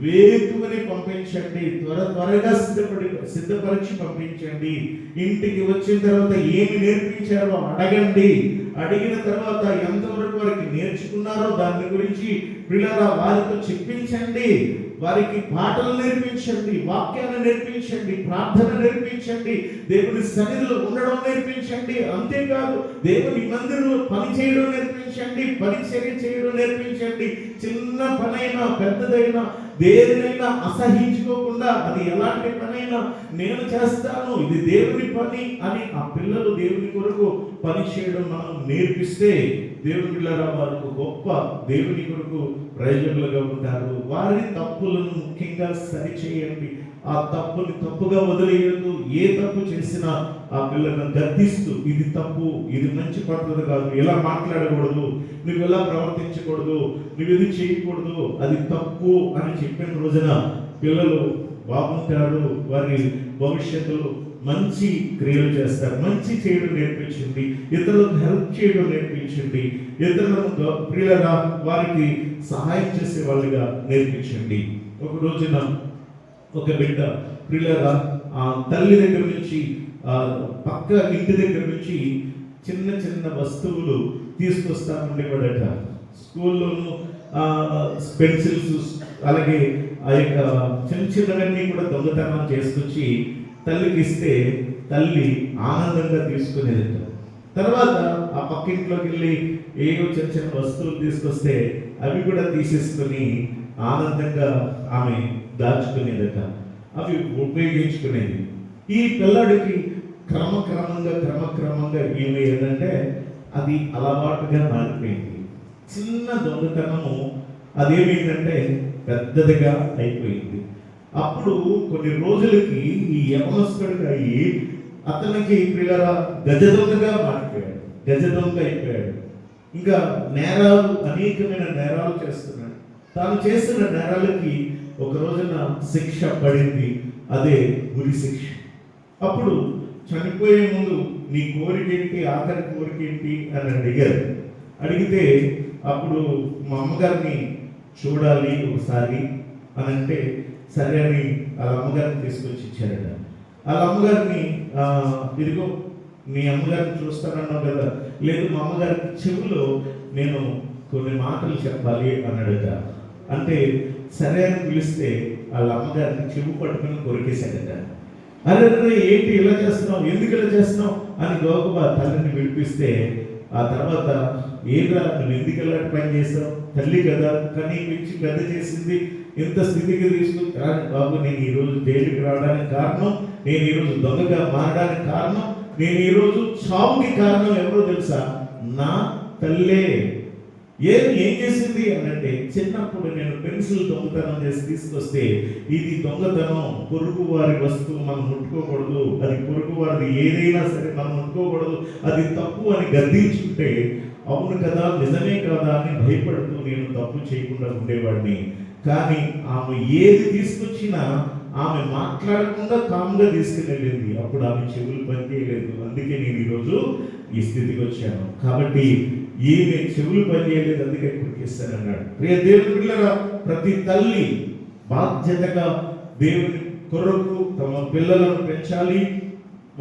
వేకువని పంపించండి. త్వరగా సిద్ధపరిచి పంపించండి. ఇంటికి వచ్చిన తర్వాత ఏమి నేర్పించారో అడగండి. అడిగిన తర్వాత ఎంతవరకు వారికి నేర్చుకున్నారో దాని గురించి పిల్లల వారితో చెప్పించండి. వారికి పాటలు నేర్పించండి, వాక్యాన్ని నేర్పించండి, ప్రార్థన నేర్పించండి, దేవుని సన్నిధిలో ఉండడం నేర్పించండి. అంతేకాదు దేవుని మందిరంలో పని చేయడం నేర్పించండి, పరిచర్య చేయడం నేర్పించండి. చిన్న పనైనా పెద్దదైనా దేనినైనా అసహించుకోకుండా అది ఎలాంటి పనైనా నేను చేస్తాను, ఇది దేవుని పని అని ఆ పిల్లలు దేవుని కొరకు పని చేయడం మనం నేర్పిస్తే దేవుని పిల్లల వారికి గొప్ప దేవుని కొరకు ప్రయోజకులుగా ఉంటారు. వారి తప్పులను ముఖ్యంగా సరిచేయండి. ఆ తప్పుని తప్పుగా వదిలేయద్దు. ఏ తప్పు చేసినా ఆ పిల్లలను గద్దిస్తూ ఇది తప్పు, ఇది మంచి పద్ధతి కాదు, ఇలా మాట్లాడకూడదు, నువ్వు ఎలా ప్రవర్తించకూడదు, నువ్వు ఇది చేయకూడదు, అది తప్పు అని చెప్పిన రోజున పిల్లలు బాగుంటారు. వారి భవిష్యత్తులో మంచి క్రియలు చేస్తారు. మంచి చేయడం నేర్పించండి, ఇతరులకు హెల్ప్ చేయడం నేర్పించండి, ఇతరులకు ప్రియులుగా వారికి సహాయం చేసే వాళ్ళుగా నేర్పించండి. ఒక రోజున ఒక బిడ్డ ప్రియులుగా ఆ తల్లి దగ్గర నుంచి, పక్క ఇంటి దగ్గర నుంచి చిన్న చిన్న వస్తువులు తీసుకొస్తా ఉండేవాడట. స్కూల్లోనూ పెన్సిల్స్ అలాగే ఆ యొక్క చిన్న చిన్నవన్నీ కూడా దొంగతనం చేసుకొచ్చి తల్లికి ఇస్తే తల్లి ఆనందంగా తీసుకునేదట. తర్వాత ఆ పక్కింట్లోకి వెళ్ళి ఏవో చిన్న చిన్న వస్తువులు తీసుకొస్తే అవి కూడా తీసేసుకొని ఆనందంగా ఆమె దాచుకునేదట, అవి ఉపయోగించుకునేది. ఈ పిల్లాడికి క్రమక్రమంగా ఏమయ్యేదంటే అది అలవాటుగా మారిపోయింది. చిన్న దొంగతనము అదేమైందంటే పెద్దదిగా అయిపోయింది. అప్పుడు కొన్ని రోజులకి ఈ యవనస్తుడిగా అయ్యి అతనికి పిల్లరా గజ దొంగగా మారిపోయాడు, గజ దొంగ అయిపోయాడు. ఇంకా నేరాలు, అనేకమైన నేరాలు చేస్తున్నాడు. తాను చేసిన నేరాలకి ఒక రోజున శిక్ష పడింది, అదే ఉరి శిక్ష. అప్పుడు చనిపోయే ముందు నీ కోరికేంటి, ఆఖరి కోరికేంటి అని అడిగారు. అడిగితే అప్పుడు మా అమ్మగారిని చూడాలి ఒకసారి అని అంటే సరే అని వాళ్ళ అమ్మగారిని తీసుకొచ్చి ఇచ్చారట. వాళ్ళ అమ్మగారిని ఇదిగో మీ అమ్మగారిని చూస్తానన్నావు కదా, లేదు మా అమ్మగారికి చెవులో నేను కొన్ని మాటలు చెప్పాలి అన్నాడట. అంటే సరే అని పిలిస్తే వాళ్ళ అమ్మగారిని చెవు పట్టుకుని కొరికేశాడట. అరే ఏంటి ఇలా చేస్తున్నావు, ఎందుకు ఇలా చేస్తున్నావు అని గోగబా తల్లిని విడిపిస్తే ఆ తర్వాత ఏదా నువ్వు ఎందుకు ఇలాంటి పని చేస్తావు, తల్లి కదా కానీ పెంచి పెద్ద చేసింది, ఇంత స్థితికి తీసుకుని బాబు నేను ఈరోజు జైలుకి రావడానికి కారణం, నేను ఈరోజు దొంగగా మారడానికి కారణం, నేను ఈరోజు చావుకి కారణం ఎవరో తెలుసా, నా తల్లే. ఏం చేసింది అనంటే చిన్నప్పుడు నేను పెన్సిల్ దొంగతనం చేసి తీసుకొస్తే ఇది దొంగతనం, పొరుగు వారి వస్తువు మనం ముట్టుకోకూడదు, అది పొరుగు వారిది ఏదైనా సరే మనం ముట్టుకోకూడదు, అది తప్పు అని గద్దించుంటే అవును కదా నిజమే కదా అని భయపడుతూ నేను తప్పు చేయకుండా ఉండేవాడిని. కానీ ఆమె ఏది తీసుకొచ్చినా ఆమె మాట్లాడకుండా కామ్గా తీసుకుని అప్పుడు ఆమె చెవులు పనిచేయలేదు. అందుకే నేను ఈరోజు ఈ స్థితికి వచ్చాను. కాబట్టి ఈమె చెవులు పనిచేయలేదు, అందుకే కొరికిస్తానన్నాడు. ప్రియ దేవుని పిల్లరా, ప్రతి తల్లి బాధ్యతగా దేవుని కొరకు తమ పిల్లలను పెంచాలి.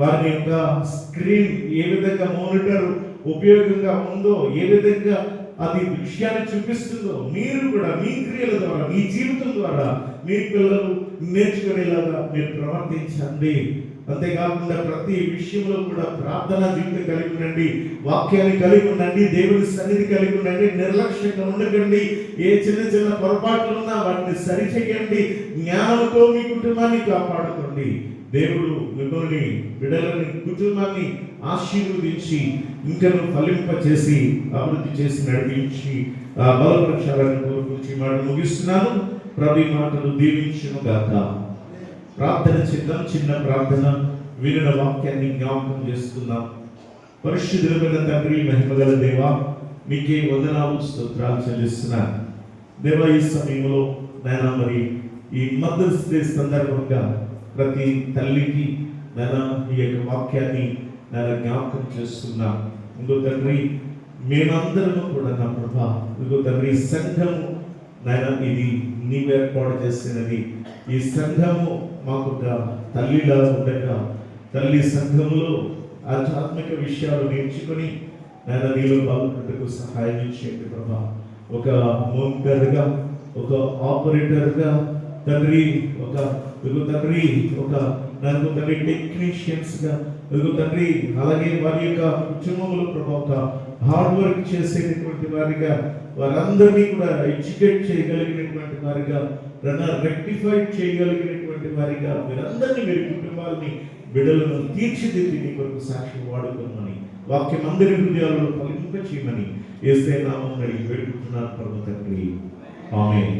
వారి యొక్క స్క్రీన్ ఏ విధంగా మానిటర్ ఉపయోగంగా ఉందో, ఏ విధంగా అది దృశ్యాన్ని చూపిస్తుందో మీరు కూడా మీ క్రియల ద్వారా, మీ జీవితం ద్వారా మీ పిల్లలు నేర్చుకునేలాగా మీరు ప్రవర్తించండి. అంతేకాకుండా ప్రతి విషయంలో కూడా ప్రార్థనా జీవితం కలిగి ఉండండి, వాక్యాన్ని కలిగి ఉండండి, దేవుని సన్నిధి కలిగి ఉండండి. నిర్లక్ష్యంగా ఉండకండి. ఏ చిన్న చిన్న పొరపాట్లు ఉన్నా వాటిని సరిచేయండి. జ్ఞానంతో మీ కుటుంబాన్ని కాపాడుకోండి. దేవుడు మిమ్మల్ని, బిడ్డలని, కుటుంబాన్ని ఆశీర్వదించి ఇంకను ఫలింపచేసి అభివృద్ధి చేసి నడిపించి బలపరచాలని కోరుకుంచి మాట ముగిస్తున్నాను. ప్రభు మాటలు దీవించును గాక. ప్రార్థన చేద్దాం. చిన్న ప్రార్థన, వినిన వాక్యాన్ని జ్ఞాపకం చేసుకుందాం. పరిశుద్ధులైన తండ్రి, మహిమగల దేవా, మీకే వందనాలు స్తోత్రాలు చెల్లిస్తున్నాను. దేవా, ఈ సమయంలో నేను మరి ఈ మదర్స్ డే సందర్భంగా ప్రతి తల్లికి నేను ఈ యొక్క వాక్యాన్ని నేను జ్ఞాపకం చేస్తున్నా. ఇంకో తండ్రి, మేమందరము కూడా నా ప్రభా, ఇంకో తండ్రి సంఘము నాయన ఇది నీవు ఏర్పాటు చేసినది. ఈ సంఘము మాకు తల్లిలా ఉండగా తల్లి సంఘములో ఆధ్యాత్మిక విషయాలు నేర్చుకుని నాయన నీలో పాల్గొన్నట్టుకు సహాయం చేయండి ప్రభా. ఒక మోంకర్గా, ఒక ఆపరేటర్గా తండ్రి, ఒక తండ్రి, ఒక నాకు తండ్రి టెక్నీషియన్స్గా తండ్రి, అలాగే వారి యొక్క కుటుంబంలో ప్రభా ఒక హార్డ్ వర్క్ చేసేటటువంటి వారిగా వారందరినీ కూడా ఎడ్యుకేట్ చేయగలిగినటువంటి వారిగా, రెక్టిఫైడ్ చేయగలిగినటువంటి వారిగా మీరందరినీ, మీరు కుటుంబాలని, బిడ్డలను తీర్చిదిద్ది నీ కొరకు సాక్షి వాడుకోమని, వాక్యం అందరి హృదయాలలో ఫలింప చేయమని యేసయ్య నామమున అడిగి వేడుకుంటున్నాను పరమ తండ్రి. ఆమేన్.